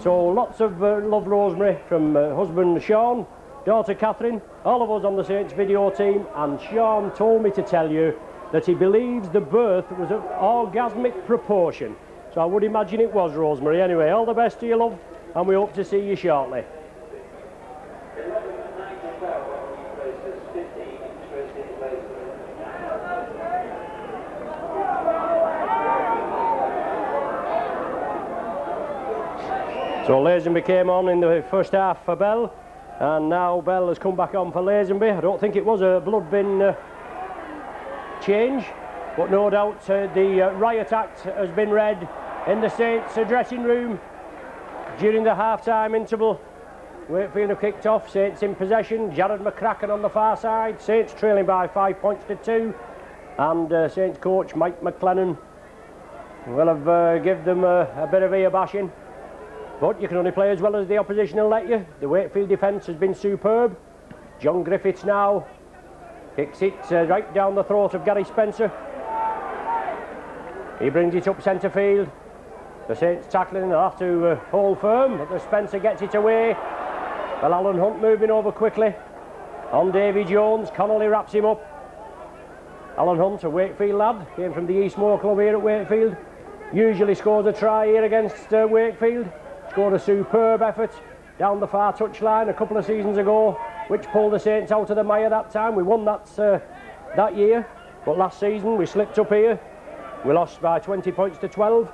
So lots of love, Rosemary, from husband Sean, daughter Catherine, all of us on the Saints video team, and Sean told me to tell you that he believes the birth was of orgasmic proportion. So I would imagine it was, Rosemary. Anyway, all the best to you, love, and we hope to see you shortly. So Lazenby came on in the first half for Bell, and now Bell has come back on for Lazenby. I don't think it was a blood bin change, but no doubt the riot act has been read in the Saints dressing room during the half-time interval. Wakefield have kicked off, Saints in possession, Jared McCracken on the far side, Saints trailing by 5 points to 2, and Saints coach Mike McLennan will have given them a bit of ear bashing. But you can only play as well as the opposition will let you. The Wakefield defence has been superb. John Griffiths now kicks it right down the throat of Gary Spencer. He brings it up centre field. The Saints tackling, they'll have to hold firm, but the Spencer gets it away. Well, Alan Hunt moving over quickly on Davy Jones. Connolly wraps him up. Alan Hunt, a Wakefield lad, came from the Eastmoor club here at Wakefield. Usually scores a try here against Wakefield. Scored a superb effort down the far touchline a couple of seasons ago, which pulled the Saints out of the mire that time. We won that year, but last season we slipped up here. We lost by 20 points to 12.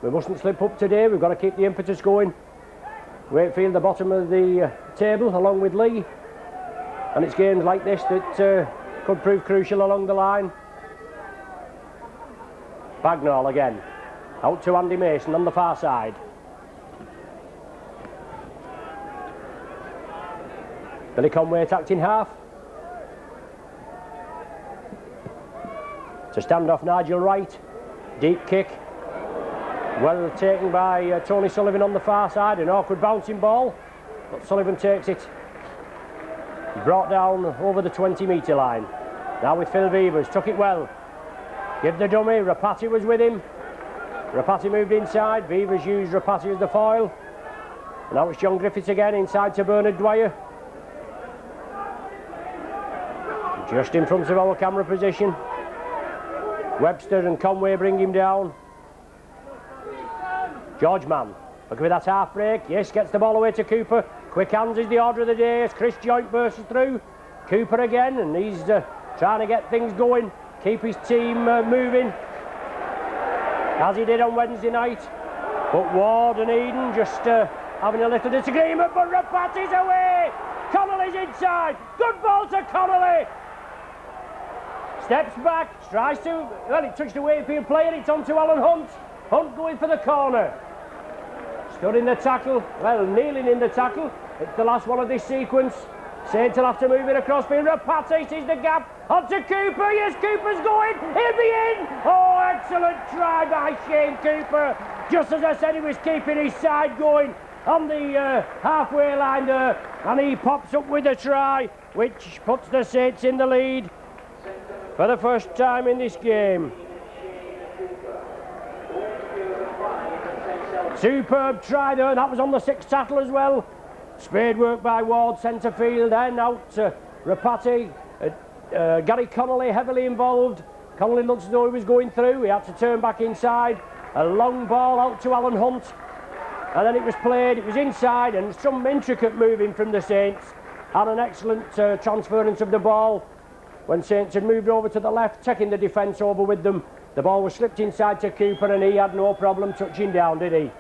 We mustn't slip up today. We've got to keep the impetus going. Wakefield the bottom of the table along with Lee, and it's games like this that could prove crucial along the line. Bagnall again, out to Andy Mason on the far side. Billy Conway attacked in half. To stand off Nigel Wright. Deep kick. Well taken by Tony Sullivan on the far side. An awkward bouncing ball, but Sullivan takes it. Brought down over the 20-metre line. Now with Phil Beavers. Took it well. Give the dummy. Rapati was with him. Rapati moved inside. Beavers used Rapati as the foil. And now it's John Griffiths again inside to Bernard Dwyer. Just in front of our camera position. Webster and Conway bring him down. George Mann, looking for that half break. Yes, gets the ball away to Cooper. Quick hands is the order of the day as Chris Joint bursts through. Cooper again, and he's trying to get things going. Keep his team moving, as he did on Wednesday night. But Ward and Eden just having a little disagreement, but Rapati's away. Connolly's inside. Good ball to Connolly. Steps back, tries to, well, it touched the Wakefield player, it's on to Alan Hunt. Hunt going for the corner. Stood in the tackle, well, kneeling in the tackle. It's the last one of this sequence. Saints will have to move it across field. Rapati sees the gap. On to Cooper, yes, Cooper's going. He'll be in. Oh, excellent try by Shane Cooper. Just as I said, he was keeping his side going on the halfway line there. And he pops up with a try, which puts the Saints in the lead for the first time in this game. Superb try there, and that was on the sixth tackle as well. Spade work by Ward, centre field, then out to Rapati. Gary Connolly heavily involved. Connolly looks as though he was going through. He had to turn back inside. A long ball out to Alan Hunt. And then it was played, it was inside, and some intricate moving from the Saints. And an excellent transference of the ball. When Saints had moved over to the left, taking the defence over with them, the ball was slipped inside to Cooper, and he had no problem touching down, did he?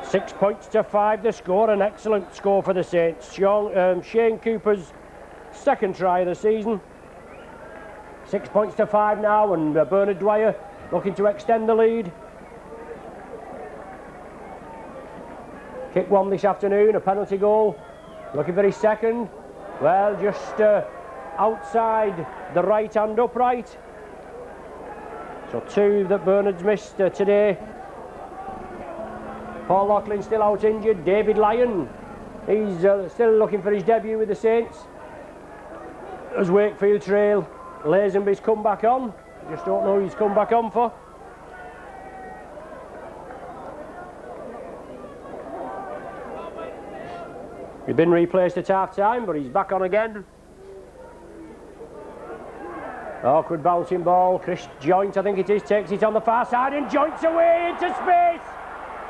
6 points to 5 the score, an excellent score for the Saints. Shane Cooper's second try of the season. 6 points to 5 now, and Bernard Dwyer looking to extend the lead. kick one this afternoon, a penalty goal. Looking for his second. Well, just outside the right hand upright. So 2 that Bernard's missed today. Paul Loughlin still out injured. David Lyon, he's still looking for his debut with the Saints. As Wakefield trail, Lazenby's come back on. Just don't know who he's come back on for. He's been replaced at half time, but he's back on again. Awkward bouncing ball. Chris Joint, I think it is, takes it on the far side and joints away into space.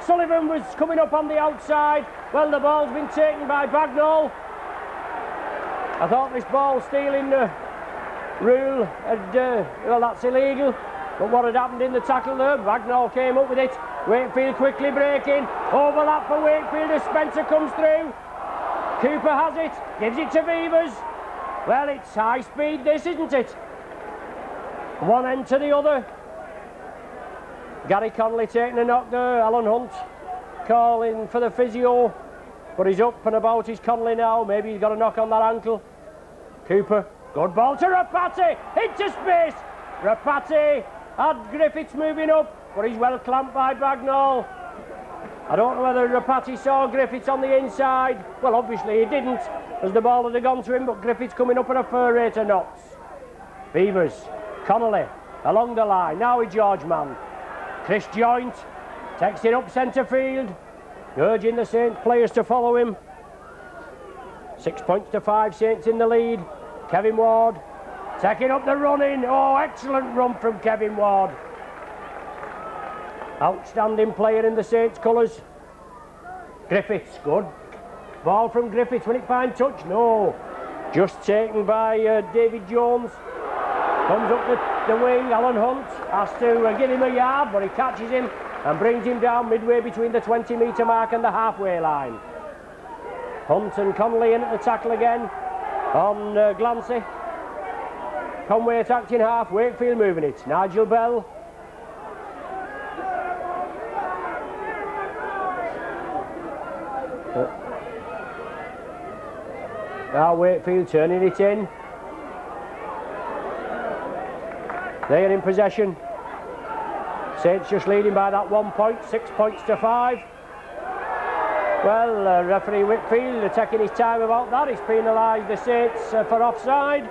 Sullivan was coming up on the outside. Well, the ball's been taken by Bagnall. I thought this ball stealing rule had, well, that's illegal. But what had happened in the tackle there? Bagnall came up with it. Wakefield quickly breaking. Overlap for Wakefield as Spencer comes through. Cooper has it, gives it to Beavers. Well, it's high speed this, isn't it? One end to the other. Gary Connolly taking a knock there. Alan Hunt calling for the physio, but he's up and about his Connolly now. Maybe he's got a knock on that ankle. Cooper, good ball to Rapati, into space. Rapati had Griffiths moving up, but he's well clamped by Bagnall. I don't know whether Rapati saw Griffiths on the inside. Well, obviously he didn't, as the ball had gone to him, but Griffiths coming up at a fair rate of knots. Beavers, Connolly along the line, now with George Mann. Chris Joint takes it up centre field, urging the Saints players to follow him. 6 points to 5, Saints in the lead. Kevin Ward taking up the running. Oh, excellent run from Kevin Ward. Outstanding player in the Saints colours. Griffiths, good. Ball from Griffiths, will it find touch? No. Just taken by David Jones. Comes up the wing, Alan Hunt has to give him a yard, but he catches him and brings him down midway between the 20-metre mark and the halfway line. Hunt and Connolly in at the tackle again on Glancy. Conway attacked in half, Wakefield moving it. Nigel Bell. Now Wakefield turning it in. They're in possession. Saints just leading by that 1 point, 6 points to 5. Well, referee Wakefield taking his time about that. He's penalised the Saints for offside.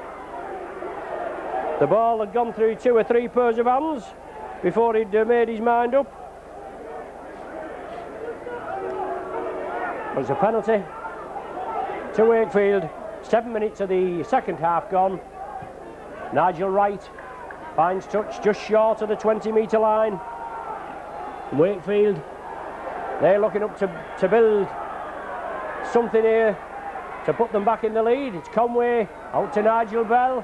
The ball had gone through 2 or 3 pairs of hands before he'd made his mind up. It was a penalty to Wakefield. 7 minutes of the second half gone. Nigel Wright finds touch just short of the 20-metre line. Wakefield, they're looking up to build something here to put them back in the lead. It's Conway out to Nigel Bell.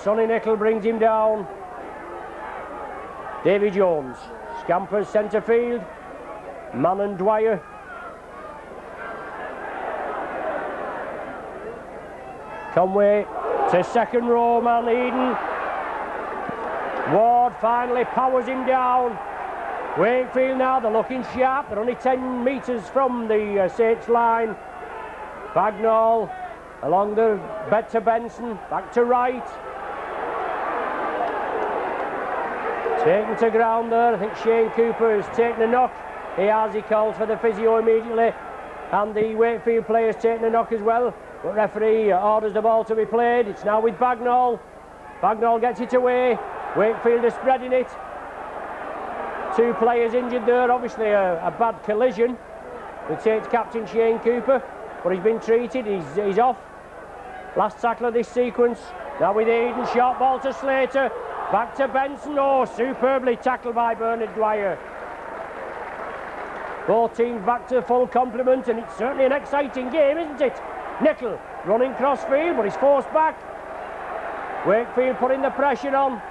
Sonny Nickel brings him down. Davy Jones scampers centre field. Mann and Dwyer. Conway to second row man Eden. Ward finally powers him down. Wakefield now, they're looking sharp. They're only 10 metres from the Saints line. Bagnall along the bed to Benson, back to Wright. Taken to ground there. I think Shane Cooper has taken a knock. He calls for the physio immediately. And the Wakefield players taking a knock as well. But referee orders the ball to be played. It's now with Bagnall. Bagnall gets it away. Wakefield is spreading it. 2 players injured there. Obviously a bad collision with Saints captain Shane Cooper. But he's been treated. He's off. Last tackle of this sequence. Now with Eden. Short ball to Slater. Back to Benson. Oh, superbly tackled by Bernard Dwyer. Both teams back to full complement, and it's certainly an exciting game, isn't it? Nickel running crossfield, but he's forced back. Wakefield putting the pressure on.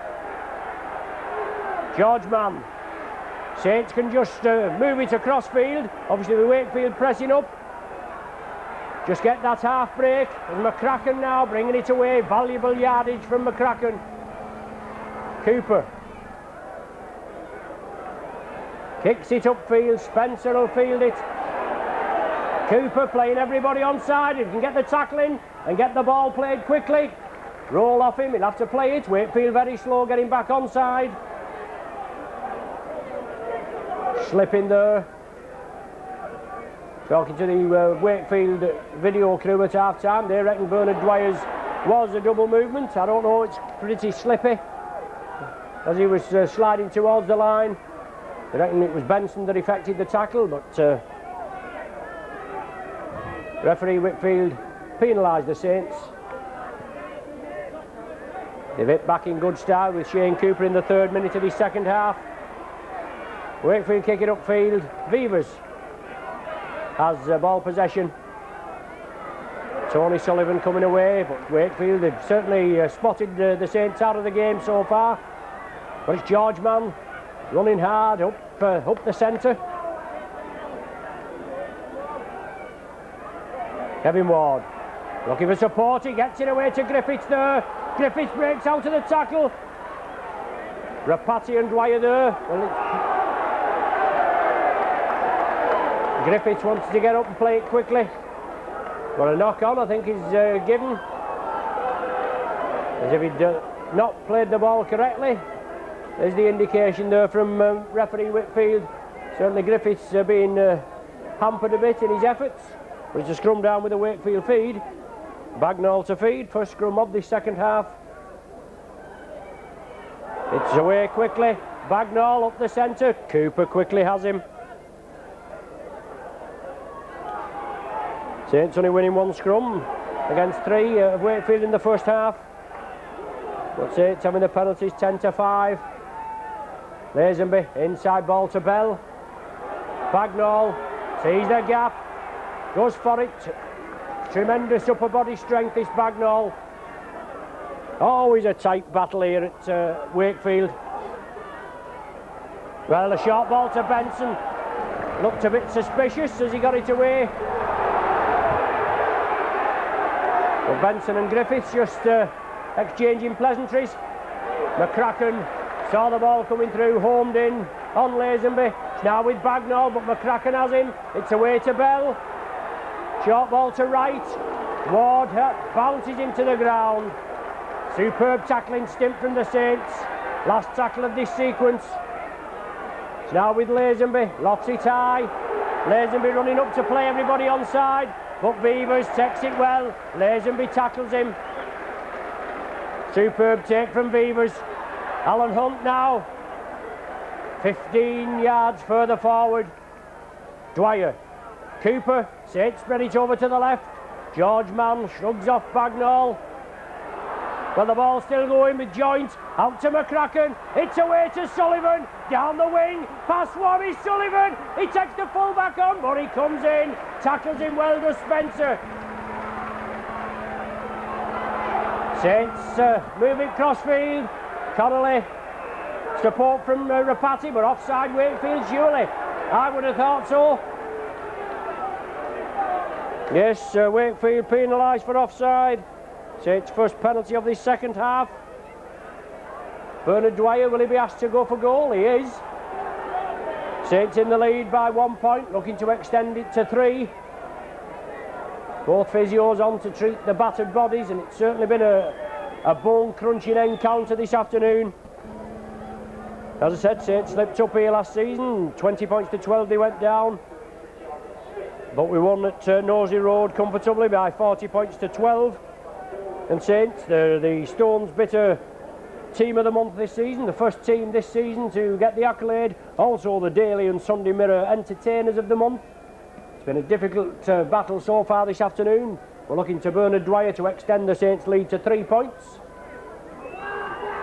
George Mann. Saints can just move it across field. Obviously with Wakefield pressing up. Just get that half break. And McCracken now bringing it away. Valuable yardage from McCracken. Cooper. Kicks it upfield. Spencer will field it. Cooper playing everybody onside. He can get the tackle in and get the ball played quickly. Roll off him, he'll have to play it. Wakefield very slow getting back onside. Slipping there. Talking to the Wakefield video crew at half time, they reckon Bernard Dwyer's was a double movement. I don't know, it's pretty slippy as he was sliding towards the line. They reckon it was Benson that effected the tackle, but referee Whitfield penalised the Saints. They've hit back in good style with Shane Cooper in the 3rd minute of his second half. Wakefield kick it upfield. Vivers has ball possession. Tony Sullivan coming away, but Wakefield have certainly spotted the Saints out of the game so far. But it's George Mann running hard up the centre. Kevin Ward looking for support, he gets it away to Griffiths there. Griffiths breaks out of the tackle. Rapati and Dwyer there. Griffiths wants to get up and play it quickly. But a knock on, I think, is given. As if he'd not played the ball correctly. There's the indication there from referee Whitfield. Certainly Griffiths being hampered a bit in his efforts. But it's a scrum down with a Wakefield feed. Bagnall to feed, first scrum of the second half. It's away quickly. Bagnall up the centre. Cooper quickly has him. Saints only winning 1 scrum against 3 of Wakefield in the first half. But Saints having the penalties 10-5. Lazenby, inside ball to Bell. Bagnall sees the gap, goes for it. Tremendous upper body strength, this Bagnall. Always a tight battle here at Wakefield. Well, a short ball to Benson. Looked a bit suspicious as he got it away. But Benson and Griffiths just exchanging pleasantries. McCracken saw the ball coming through, homed in on Lazenby. It's now with Bagnall, but McCracken has him. It's away to Bell. Short ball to right. Ward bounces him to the ground. Superb tackling stint from the Saints. Last tackle of this sequence. It's now with Lazenby. Locks it high. Lazenby running up to play everybody onside. But Beavers takes it well. Lazenby tackles him. Superb take from Beavers. Alan Hunt now 15 yards further forward. Dwyer. Cooper. Saints spread it over to the left. George Mann shrugs off Bagnall. Well, the ball's still going with Joint. Out to McCracken. It's away to Sullivan. Down the wing. Past Warby Sullivan. He takes the full-back on, but he comes in. Tackles him well to Spencer. Saints moving crossfield. Connolly. Support from Rapati, but offside Wakefield surely. I would have thought so. Yes, Wakefield penalised for offside. Saints' first penalty of this second half. Bernard Dwyer, will he be asked to go for goal? He is. Saints in the lead by 1 point, looking to extend it to 3. Both physios on to treat the battered bodies, and it's certainly been a bone-crunching encounter this afternoon. As I said, Saints slipped up here last season. 20 points to 12 they went down. But we won at Nosey Road comfortably by 40 points to 12. And Saints, they're the Stones Bitter Team of the Month this season, the first team this season to get the accolade. Also the Daily and Sunday Mirror Entertainers of the Month. It's been a difficult battle so far this afternoon. We're looking to Bernard Dwyer to extend the Saints' lead to 3 points.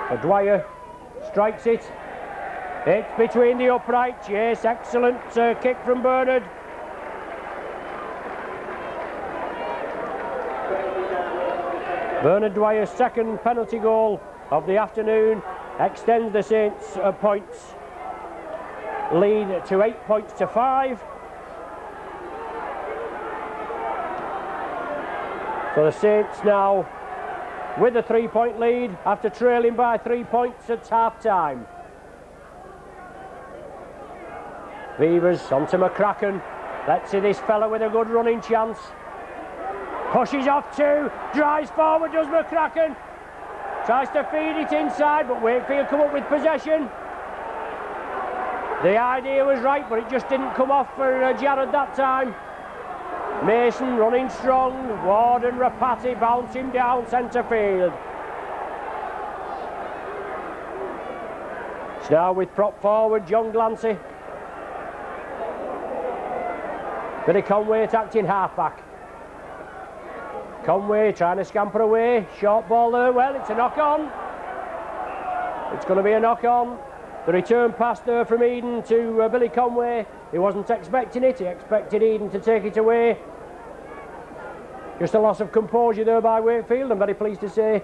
But Dwyer strikes it. It's between the uprights. Yes, excellent kick from Bernard. Bernard Dwyer's second penalty goal of the afternoon extends the Saints' points lead to 8 points to 5. So the Saints now with a 3-point lead after trailing by 3 points at half time. Beavers onto McCracken. Let's see this fella with a good running chance. Pushes off 2, drives forward, does McCracken. Tries to feed it inside, but Wakefield come up with possession. The idea was right, but it just didn't come off for Jared that time. Mason running strong, Ward and Rapati bounce him down centre field. It's now with prop forward John Glancy. Billy Conway attacked in half-back. Conway trying to scamper away, short ball there, well it's a knock-on. It's going to be a knock-on. The return pass there from Eden to Billy Conway. He wasn't expecting it, he expected Eden to take it away. Just a loss of composure there by Wakefield, I'm very pleased to say.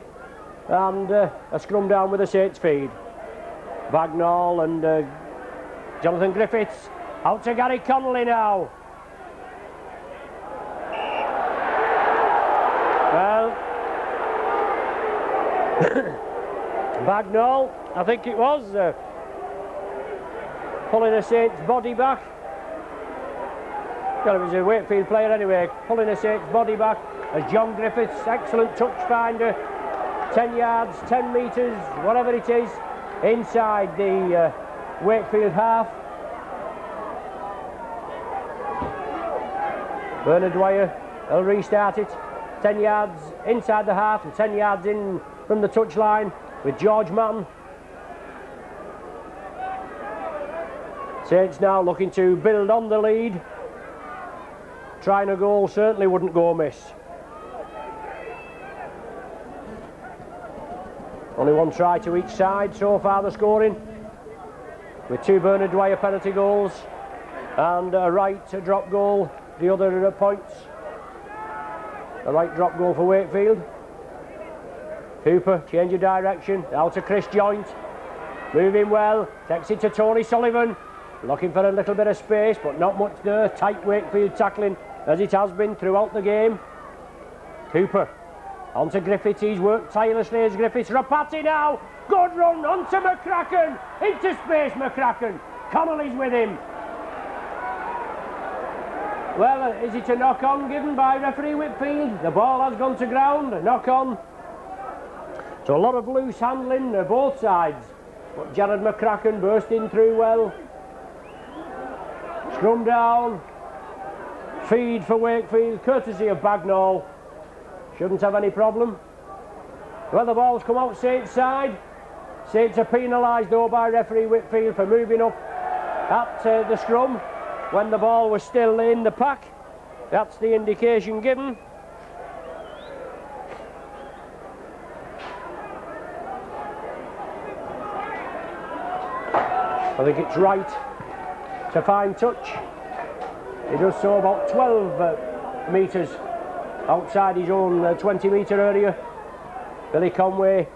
And a scrum down with a Saints feed. Bagnall and Jonathan Griffiths out to Gary Connolly now. Well, Bagnall, I think it was, pulling a Saints body back. Well, it was a Wakefield player anyway, pulling a Saints body back as John Griffiths, excellent touch finder, 10 yards, 10 metres, whatever it is, inside the Wakefield half. Bernard Dwyer will restart it. 10 yards inside the half and 10 yards in from the touchline with George Mann. Saints now looking to build on the lead. Trying a goal certainly wouldn't go amiss. Only one try to each side so far the scoring, with 2 Bernard Dwyer penalty goals and a right drop goal, the other points. A right drop goal for Wakefield. Cooper, change of direction, out to Chris Joint. Moving well, takes it to Tony Sullivan. Looking for a little bit of space, but not much there. Tight Wakefield tackling, as it has been throughout the game. Cooper, on to Griffiths, he's worked tirelessly as Griffiths. Rapati now, good run, on to McCracken. Into space, McCracken. Connolly's with him. Well, is it a knock-on given by referee Whitfield? The ball has gone to ground, a knock-on. So a lot of loose handling both sides. But Jared McCracken bursting through well. Scrum down. Feed for Wakefield, courtesy of Bagnall. Shouldn't have any problem. Well, the ball's come out Saints side. Saints are penalised though by referee Whitfield for moving up at the scrum when the ball was still in the pack. That's the indication given. I think it's right to find touch. He does so about 12 metres outside his own 20-metre area. Billy Conway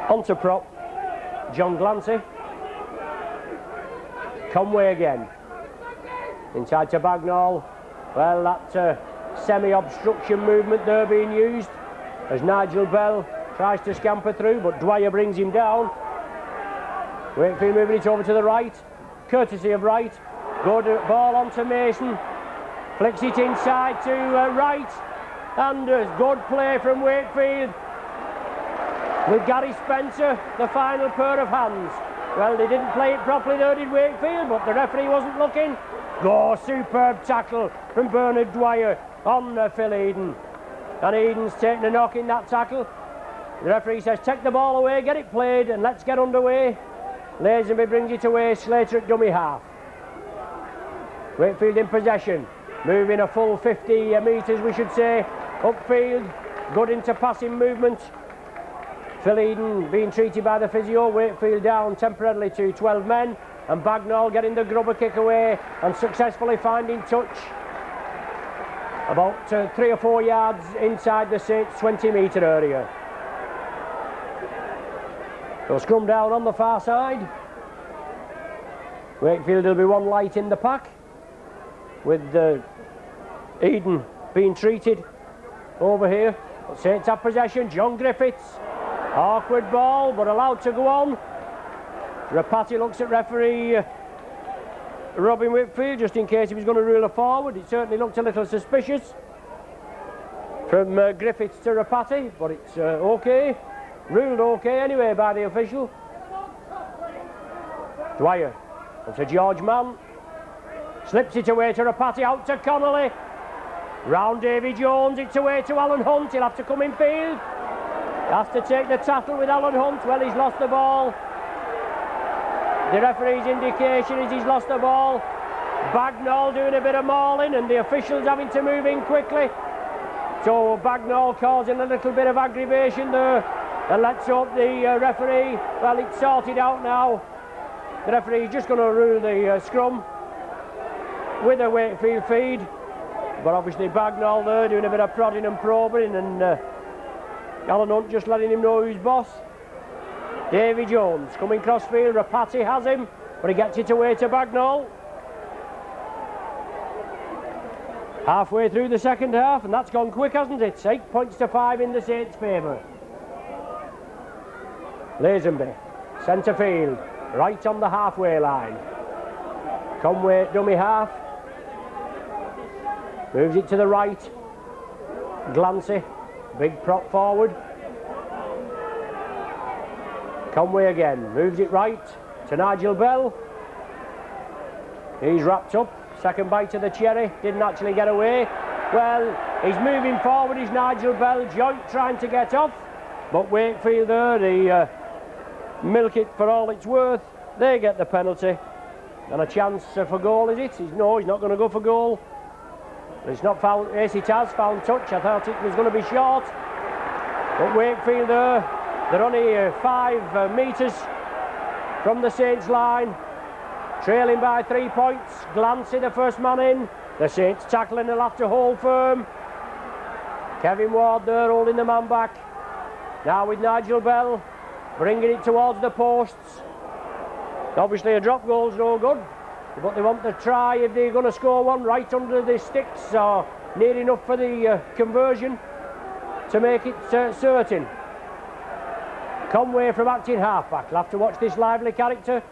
onto prop John Glancy. Conway again inside to Bagnall. Well, that semi-obstruction movement there being used as Nigel Bell tries to scamper through, but Dwyer brings him down. Wakefield moving it over to the right, courtesy of Wright. Good ball onto Mason, flicks it inside to Wright, and good play from Wakefield with Gary Spencer, the final pair of hands. Well, they didn't play it properly there, did Wakefield, but the referee wasn't looking. Go, superb tackle from Bernard Dwyer on Phil Eden, and Eden's taking a knock in that tackle. The referee says take the ball away, get it played, and let's get underway. Lazenby brings it away, Slater at dummy half. Wakefield in possession, moving a full 50 metres we should say, upfield, good into passing movement. Phil Eden being treated by the physio, Wakefield down temporarily to 12 men, and Bagnall getting the grubber kick away and successfully finding touch about 3 or 4 yards inside the Saints 20-metre area. So scrum down on the far side. Wakefield will be one light in the pack, with Eden being treated over here. But Saints have possession. John Griffiths, awkward ball but allowed to go on. Rapati looks at referee Robin Wakefield, just in case he was going to rule a forward. It certainly looked a little suspicious from Griffiths to Rapati, but it's okay. Ruled okay anyway by the official. Dwyer, it's a George Mann. Slips it away to Rapati, out to Connolly. Round Davy Jones, it's away to Alan Hunt. He'll have to come in field. He has to take the tackle with Alan Hunt. Well, he's lost the ball. The referee's indication is he's lost the ball. Bagnall doing a bit of mauling and the officials having to move in quickly. So Bagnall causing a little bit of aggravation there. And let's hope the referee, well, it's sorted out now. The referee's just going to rule the scrum with a Wakefield feed. But obviously Bagnall there doing a bit of prodding and probing, and Alan Hunt just letting him know who's boss. Davy Jones coming crossfield, Rapati has him, but he gets it away to Bagnall. Halfway through the second half, and that's gone quick, hasn't it? 8 points to 5 in the Saints' favour. Lazenby, centre field, right on the halfway line. Conway dummy half. Moves it to the right. Glancy, big prop forward. Conway again, moves it right to Nigel Bell. He's wrapped up, second bite of the cherry, didn't actually get away. Well, he's moving forward, is Nigel Bell, Joint trying to get off, but Wakefield there, they milk it for all it's worth. They get the penalty, and a chance for goal, is it? No, he's not going to go for goal. It's not found, yes it has, found touch. I thought it was going to be short, but Wakefield there, they're only 5 metres from the Saints line, trailing by 3 points. Glancy the first man in, the Saints tackling, they'll have to hold firm. Kevin Ward there holding the man back, now with Nigel Bell bringing it towards the posts. Obviously a drop goal's no good, but they want to try, if they're going to score one, right under the sticks or near enough for the conversion to make it certain. Conway from acting halfback, they'll have to watch this lively character.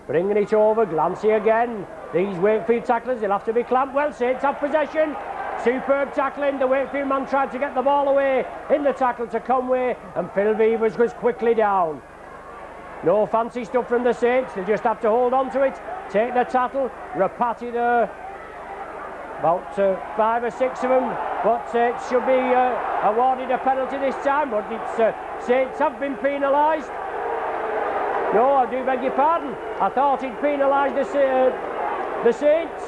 Bringing it over, Glancy again. These Wakefield tacklers, they'll have to be clamped. Well, Saints have possession. Superb tackling, the Wakefield man tried to get the ball away in the tackle to Conway, and Phil Beavers was quickly down. No fancy stuff from the Saints, they'll just have to hold on to it. Take the tackle, Rapati there, about 5 or 6 of them, but it should be awarded a penalty this time, but it's Saints have been penalised. No, I do beg your pardon, I thought he'd penalised the Saints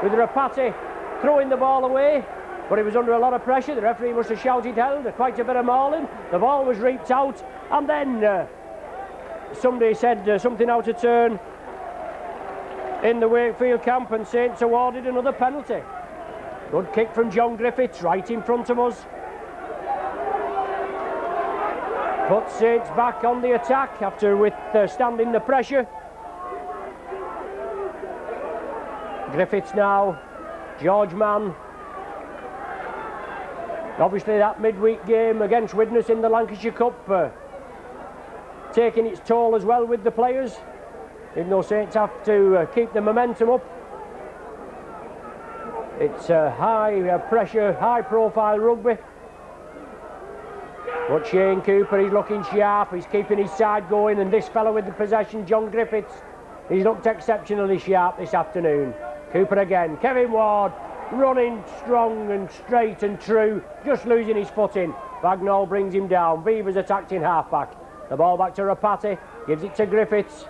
with Rapati throwing the ball away, but he was under a lot of pressure. The referee must have shouted held, quite a bit of mauling, the ball was reaped out, and then somebody said something out of turn in the Wakefield camp, and Saints awarded another penalty. Good kick from John Griffiths right in front of us. Puts Saints back on the attack after withstanding the pressure. Griffiths now, George Mann. Obviously that midweek game against Widnes in the Lancashire Cup taking its toll as well with the players, even though Saints have to keep the momentum up. It's high pressure, high profile rugby. But Shane Cooper, he's looking sharp, he's keeping his side going, and this fellow with the possession, John Griffiths, he's looked exceptionally sharp this afternoon. Cooper again, Kevin Ward running strong and straight and true, just losing his footing. Bagnall brings him down, Beavers attacked in half-back. The ball back to Rapati, gives it to Griffiths,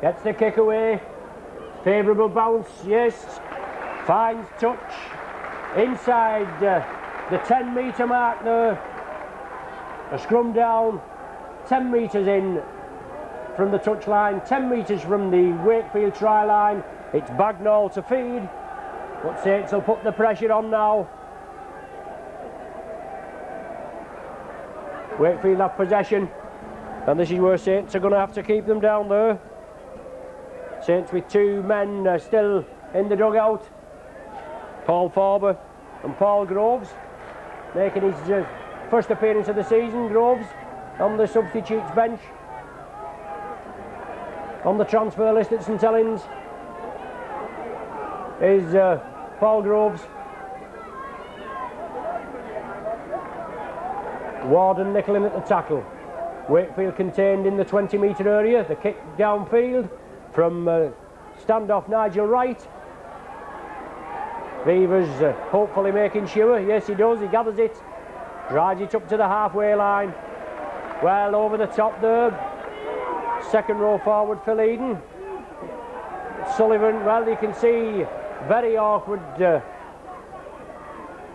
gets the kick away, favourable bounce, yes, finds touch inside the 10-metre mark there. A scrum down, 10 metres in from the touchline, 10 metres from the Wakefield try line. It's Bagnall to feed, but Saints will put the pressure on now. Wakefield have possession, and this is where Saints are going to have to keep them down there. Saints with 2 men still in the dugout. Paul Forber and Paul Groves making his first appearance of the season. Groves on the substitutes bench, on the transfer list at St Helens. is Paul Groves. Ward and Nicol in at the tackle. Wakefield contained in the 20-metre area. The kick downfield from standoff Nigel Wright. Beavers hopefully making sure. Yes, he does. He gathers it. Drives it up to the halfway line. Well, over the top there. Second row forward, Phil Eden. Sullivan, well, you can see very awkward,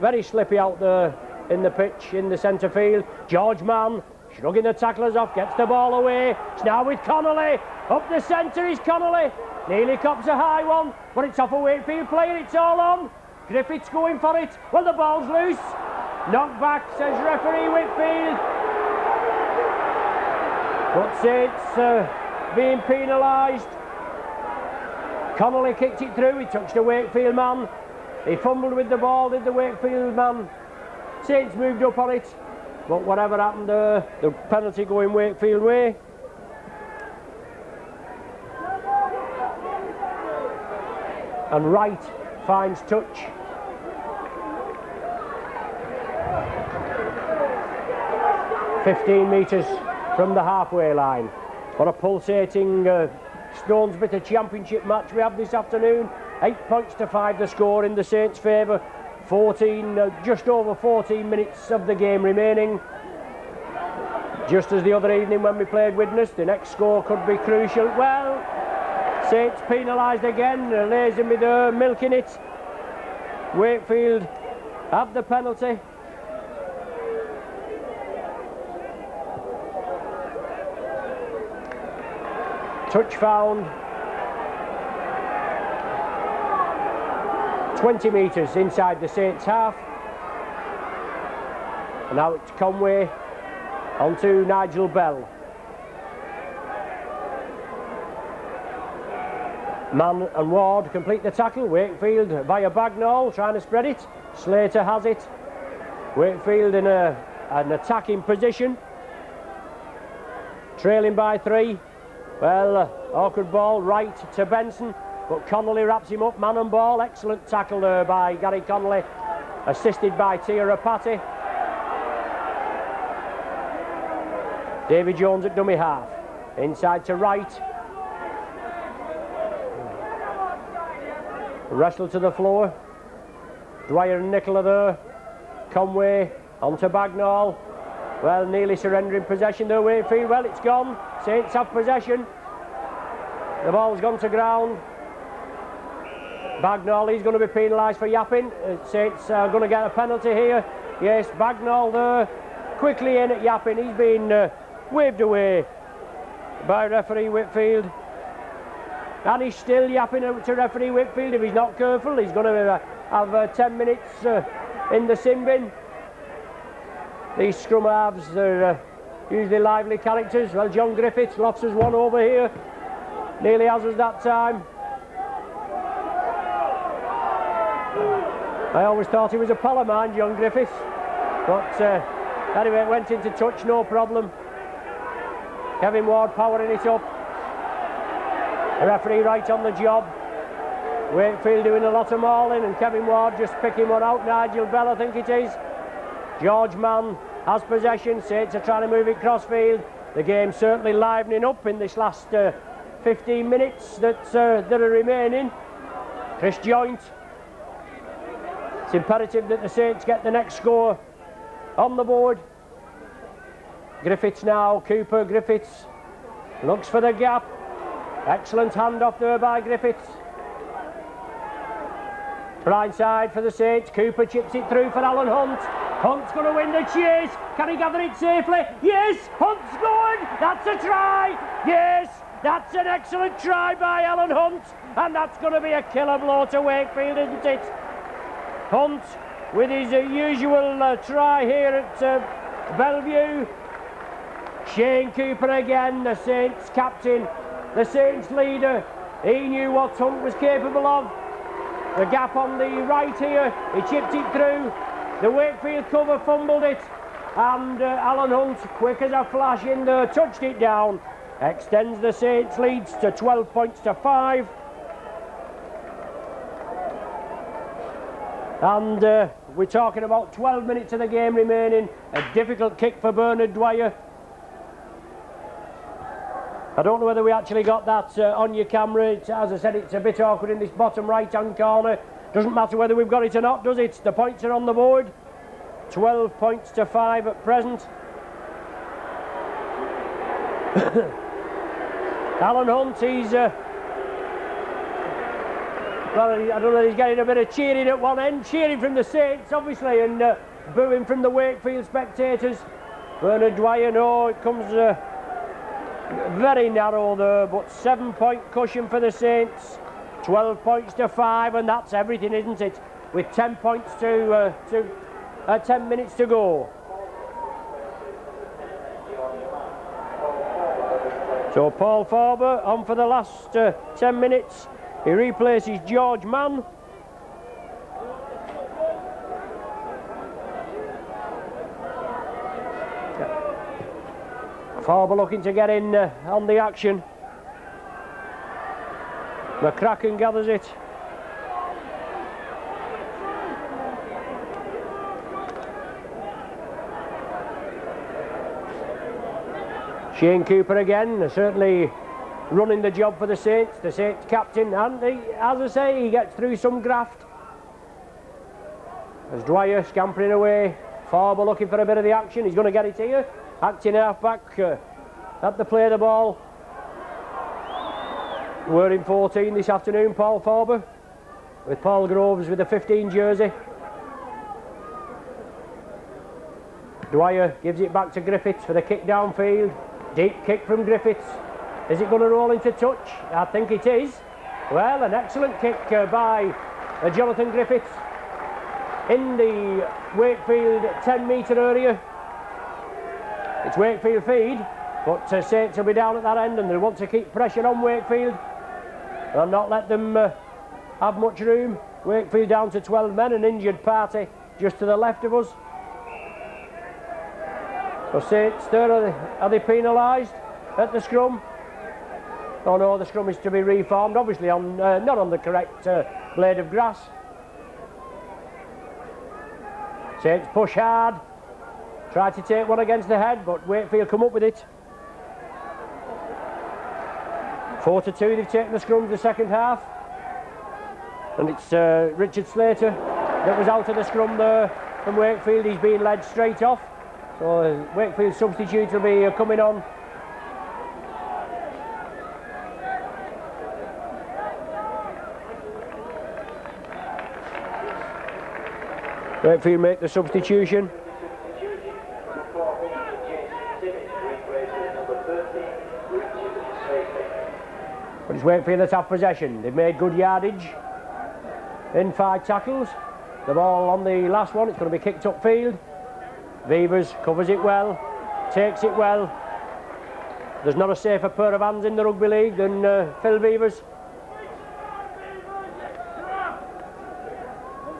very slippy out there in the pitch, in the centre field. George Mann, shrugging the tacklers off, gets the ball away. It's now with Connolly. Up the centre is Connolly. Nearly cops a high one, but it's off a Wakefield player. It's all on. Griffiths going for it. Well, the ball's loose. Knocked back, says referee Whitfield. But Saints being penalised. Connolly kicked it through. He touched a Wakefield man. He fumbled with the ball, did the Wakefield man. Saints moved up on it. But whatever happened there, the penalty going Wakefield way. And Wright finds touch. "15 metres from the halfway line. What a pulsating Stones bit of championship match we have this afternoon. 8 points to 5 the score in the Saints' favour. 14, just over 14 minutes of the game remaining. Just as the other evening when we played Widnes, the next score could be crucial. Well, Saints penalised again. Lazenby there, milking it. Wakefield have the penalty. Touch found. 20 metres inside the Saints half. And now it's Conway onto Nigel Bell. Mann and Ward complete the tackle. Wakefield via Bagnall trying to spread it. Slater has it. Wakefield in an attacking position. Trailing by 3. Well, awkward ball right to Benson, but Connolly wraps him up, man and ball. Excellent tackle there by Gary Connolly, assisted by Tia Rapati. David Jones at dummy half. Inside to Wright. Wrestle to the floor. Dwyer and Nicola there. Conway onto Bagnall. Well, nearly surrendering possession there, Wakefield. Well, it's gone. Saints have possession. The ball's gone to ground. Bagnall, he's going to be penalised for yapping. Saints are going to get a penalty here. Yes, Bagnall there. Quickly in at yapping. He's been waved away by referee Whitfield. And he's still yapping out to referee Whitfield. If he's not careful, he's going to have 10 minutes in the sin bin. These scrum halves are usually lively characters. Well, John Griffiths lofts us one over here. Nearly has us that time. I always thought he was a pal of mine, John Griffiths. But anyway, it went into touch, no problem. Kevin Ward powering it up. The referee right on the job. Wakefield doing a lot of mauling and Kevin Ward just picking one out. Nigel Bell, I think it is. George Mann has possession. Saints are trying to move it crossfield. The game's certainly livening up in this last 15 minutes that are remaining. Chris Joint. It's imperative that the Saints get the next score on the board. Griffiths now. Cooper. Griffiths looks for the gap. Excellent handoff there by Griffiths. Blind side for the Saints. Cooper chips it through for Alan Hunt. Hunt's going to win the chase. Can he gather it safely? Yes, Hunt scored. That's a try. Yes, that's an excellent try by Alan Hunt. And that's going to be a killer blow to Wakefield, isn't it? Hunt with his usual try here at Bellevue. Shane Cooper again, the Saints captain, the Saints leader. He knew what Hunt was capable of. The gap on the right here, he chipped it through. The Wakefield cover fumbled it, and Alan Hunt, quick as a flash in there, touched it down. Extends the Saints leads to 12 points to 5. And we're talking about 12 minutes of the game remaining. A difficult kick for Bernard Dwyer. I don't know whether we actually got that on your camera. As I said, it's a bit awkward in this bottom right-hand corner. Doesn't matter whether we've got it or not, does it? The points are on the board. 12 points to 5 at present. Alan Hunt, he's... well, I don't know, he's getting a bit of cheering at one end. Cheering from the Saints, obviously, and booing from the Wakefield spectators. Bernard Dwyer, no, it comes... very narrow there, but 7-point cushion for the Saints, 12 points to 5, and that's everything, isn't it? With 10 points to 10 minutes to go. So Paul Farber on for the last 10 minutes. He replaces George Mann. Farber looking to get in on the action. McCracken gathers it. Shane Cooper again, certainly running the job for the Saints captain, and as I say, he gets through some graft. As Dwyer scampering away, Farber looking for a bit of the action. He's going to get it here. Acting half-back at the play of the ball. We're in 14 this afternoon, Paul Farber, with Paul Groves with the 15 jersey. Dwyer gives it back to Griffiths for the kick downfield. Deep kick from Griffiths. Is it going to roll into touch? I think it is. Well, an excellent kick by Jonathan Griffiths in the Wakefield 10-metre area. It's Wakefield feed, but Saints will be down at that end, and they want to keep pressure on Wakefield and not let them have much room. Wakefield down to 12 men, an injured party just to the left of us. So Saints there, are they penalised at the scrum? Oh no, the scrum is to be reformed, obviously on not on the correct blade of grass. Saints push hard. Tried to take one against the head, but Wakefield come up with it. 4-2, they've taken the scrum for the second half. And it's Richard Slater that was out of the scrum there from Wakefield. He's being led straight off. So Wakefield substitute will be coming on. Wakefield make the substitution. But it's Wakefield that have possession. They've made good yardage in 5 tackles. The ball on the last one, it's going to be kicked upfield. Beavers covers it well, takes it well. There's not a safer pair of hands in the rugby league than Phil Beavers.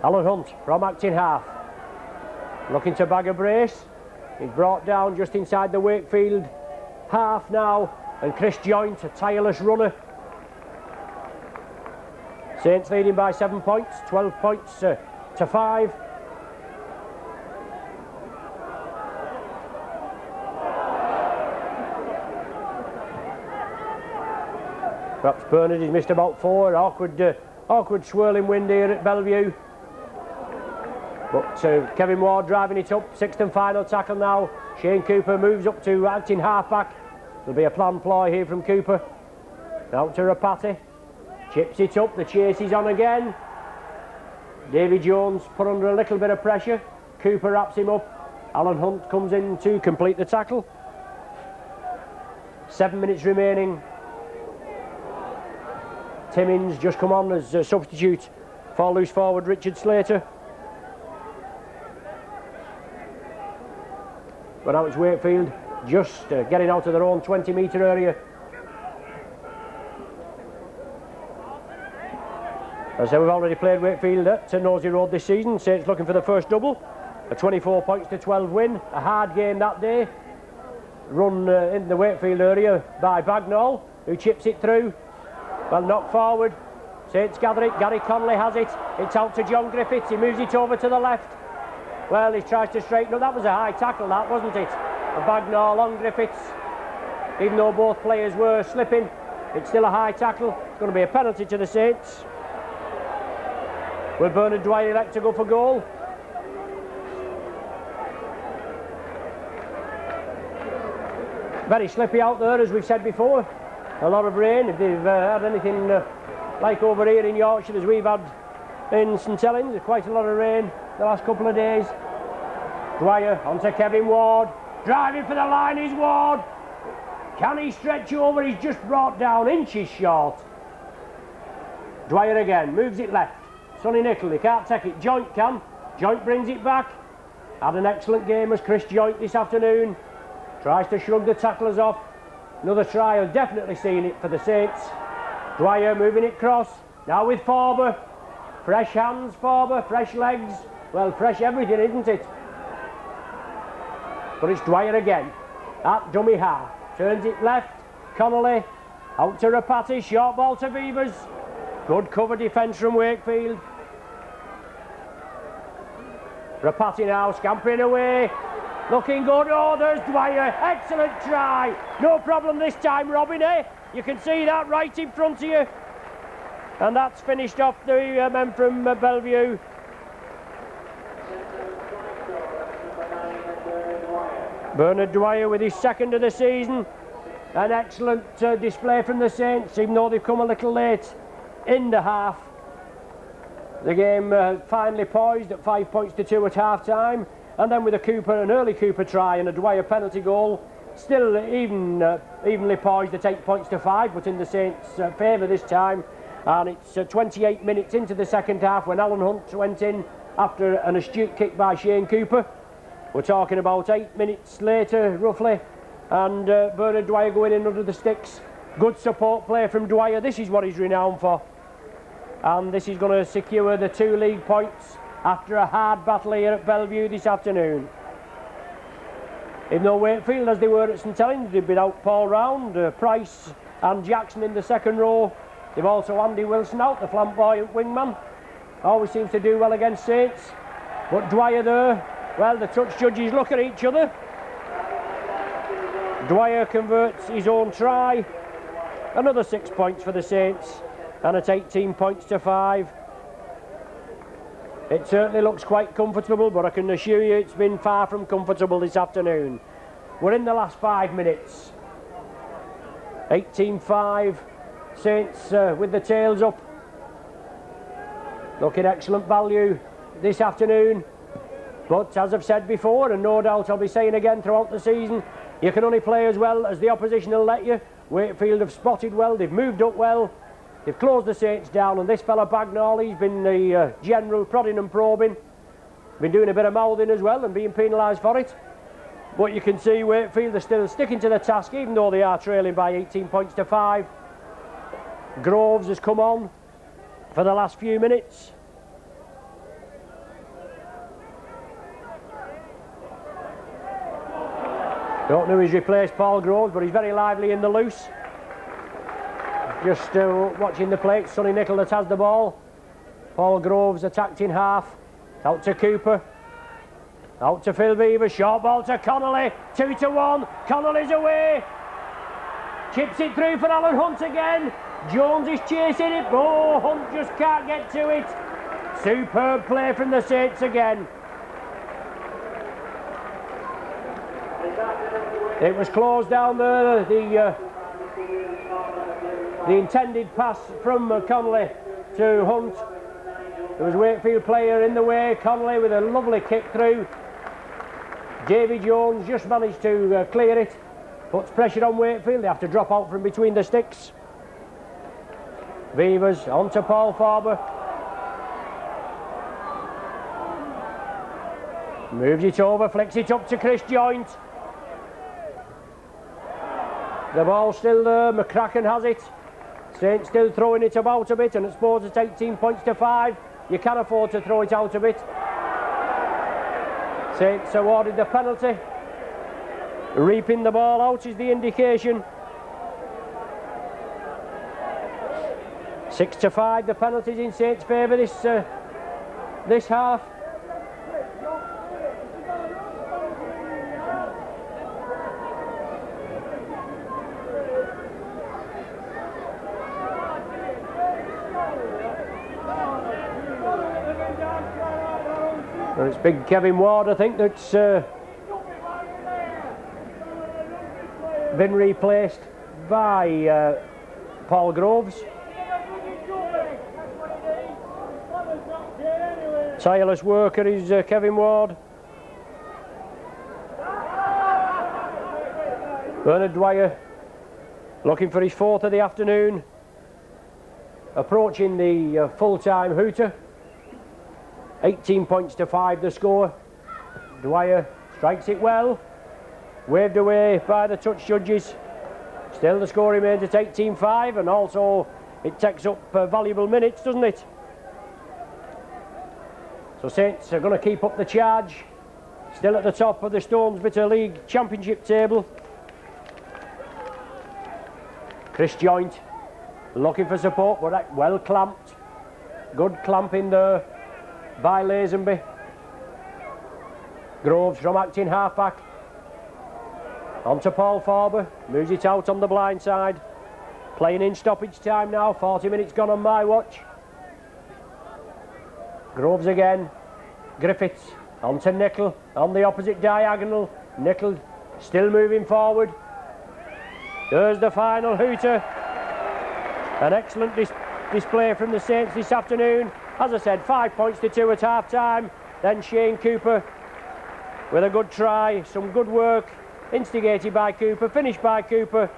Alan Hunt from acting half, looking to bag a brace. He's brought down just inside the Wakefield half now, and Chris Joint, a tireless runner. Saints leading by 7 points, 12 points to 5. Perhaps Bernard has missed about 4. Awkward swirling wind here at Bellevue. But Kevin Ward driving it up. 6th and final tackle now. Shane Cooper moves up to acting halfback. There'll be a planned ploy here from Cooper. Out to Rapati. Chips it up. The chase is on again. Davy Jones put under a little bit of pressure. Cooper wraps him up. Alan Hunt comes in to complete the tackle. 7 minutes remaining. Timmins just come on as a substitute for loose forward Richard Slater. But now it's Wakefield just getting out of their own 20-metre area. As I said, we've already played Wakefield at Nosey Road this season. Saints looking for the first double. A 24 points to 12 win. A hard game that day. Run in the Wakefield area by Bagnall, who chips it through. Well, knocked forward Saints gather it. Gary Connolly has it. It's out to John Griffiths. He moves it over to the left. Well, he tries to straighten up. That was a high tackle, that, wasn't it? A Bagnall on Griffiths. Even though both players were slipping, it's still a high tackle. It's going to be a penalty to the Saints. Will Bernard Dwyer elect to go for goal? Very slippy out there, as we've said before. A lot of rain. If they've had anything like over here in Yorkshire as we've had in St Helens, quite a lot of rain the last couple of days. Dwyer onto Kevin Ward. Driving for the line is Ward. Can he stretch over? He's just brought down inches short. Dwyer again, moves it left. Sonny Nicol, he can't take it. Joint can. Joint brings it back. Had an excellent game as Chris Joint this afternoon. Tries to shrug the tacklers off. Another try, I've definitely seen it for the Saints. Dwyer moving it cross. Now with Forber. Fresh hands, Forber, fresh legs. Well, fresh everything, isn't it? But it's Dwyer again. At dummy half. Turns it left. Connolly. Out to Rapati. Short ball to Beavers. Good cover defence from Wakefield. Rapati now scampering away. Looking good. Oh, there's Dwyer. Excellent try. No problem this time, Robin, eh? You can see that right in front of you. And that's finished off the men from Bellevue. Bernard Dwyer with his second of the season. An excellent display from the Saints, even though they've come a little late in the half. The game finally poised at 5 points to 2 at half time, and then with an early Cooper try and a Dwyer penalty goal, still evenly poised at 8 points to 5, but in the Saints' favour this time. And it's 28 minutes into the second half when Alan Hunt went in after an astute kick by Shane Cooper. We're talking about 8 minutes later, roughly, and Bernard Dwyer going in under the sticks. Good support play from Dwyer. This is what he's renowned for. And this is going to secure the 2 league points after a hard battle here at Bellevue this afternoon. Even though Wakefield, as they were at St Helens, they've been out Paul Round, Price and Jackson in the second row. They've also Andy Wilson out, the flamboyant wingman. Always seems to do well against Saints. But Dwyer there, well, the touch judges look at each other. Dwyer converts his own try. Another 6 points for the Saints, and it's 18 points to 5. It certainly looks quite comfortable, but I can assure you it's been far from comfortable this afternoon. We're in the last 5 minutes. 18-5. Saints with the tails up. Looking excellent value this afternoon. But as I've said before, and no doubt I'll be saying again throughout the season, you can only play as well as the opposition will let you. Wakefield have spotted well, they've moved up well, they've closed the Saints down, and this fella Bagnall, he's been the general prodding and probing. Been doing a bit of mouthing as well and being penalised for it. But you can see Wakefield are still sticking to the task, even though they are trailing by 18 points to 5. Groves has come on for the last few minutes. Don't know who's replaced Paul Groves, but he's very lively in the loose. Just watching the plate, Sonny Nicol that has the ball. Paul Groves attacked in half. Out to Cooper. Out to Phil Beaver. Short ball to Connolly. 2-1. Connolly's away. Chips it through for Alan Hunt again. Jones is chasing it. Oh, Hunt just can't get to it. Superb play from the Saints again. It was closed down there. The intended pass from Connolly to Hunt. There was a Wakefield player in the way. Connolly with a lovely kick through. Davy Jones just managed to clear it. Puts pressure on Wakefield. They have to drop out from between the sticks. Beavers on to Paul Farber. Moves it over, flicks it up to Chris Joint. The ball's still there, McCracken has it. Saints still throwing it about a bit, and at sports it's 18 points to 5. You can afford to throw it out a bit. Saints awarded the penalty. Reaping the ball out is the indication. 6-5, the penalties in Saints' favour this half. And it's big Kevin Ward, I think, that's been replaced by Paul Groves. Tireless worker is Kevin Ward. Bernard Dwyer looking for his 4th of the afternoon, approaching the full-time hooter. 18 points to 5 the score. Dwyer strikes it well, waved away by the touch judges. Still the score remains at 18-5, and also it takes up valuable minutes, doesn't it? So Saints are going to keep up the charge, still at the top of the Stones Bitter League Championship table. Chris Joint looking for support, but well clamped. Good clamping there by Lazenby. Groves from acting halfback. On to Paul Farber, moves it out on the blind side. Playing in stoppage time now, 40 minutes gone on my watch. Groves again. Griffiths on to Nickel on the opposite diagonal. Nickel still moving forward. There's the final hooter. An excellent display from the Saints this afternoon. As I said, 5 points to 2 at half time. Then Shane Cooper with a good try, some good work, instigated by Cooper, finished by Cooper.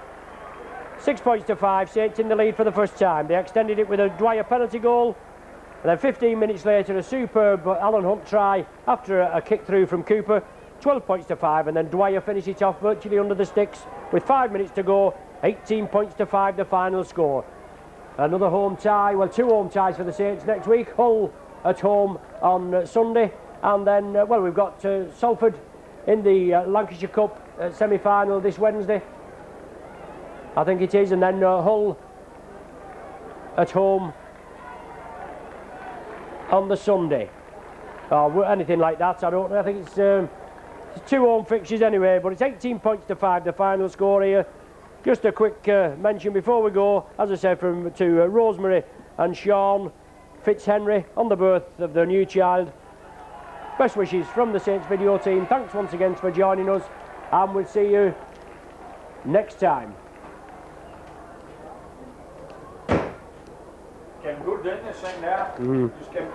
6 points to 5, Saints in the lead for the first time. They extended it with a Dwyer penalty goal, and then 15 minutes later a superb Alan Hunt try after a kick through from Cooper. 12 points to 5, and then Dwyer finished it off virtually under the sticks with 5 minutes to go. 18 points to 5 the final score. Another home tie, well, 2 home ties for the Saints next week. Hull at home on Sunday, and then well, we've got Salford in the Lancashire Cup semi-final this Wednesday, I think it is, and then Hull at home on the Sunday, or anything like that, I don't know. I think it's 2 home fixtures anyway, but it's 18 points to 5 the final score here. Just a quick mention before we go, as I said, to Rosemary and Sean Fitzhenry on the birth of their new child. Best wishes from the Saints video team. Thanks once again for joining us, and we'll see you next time. Came good, didn't it, second half? Just came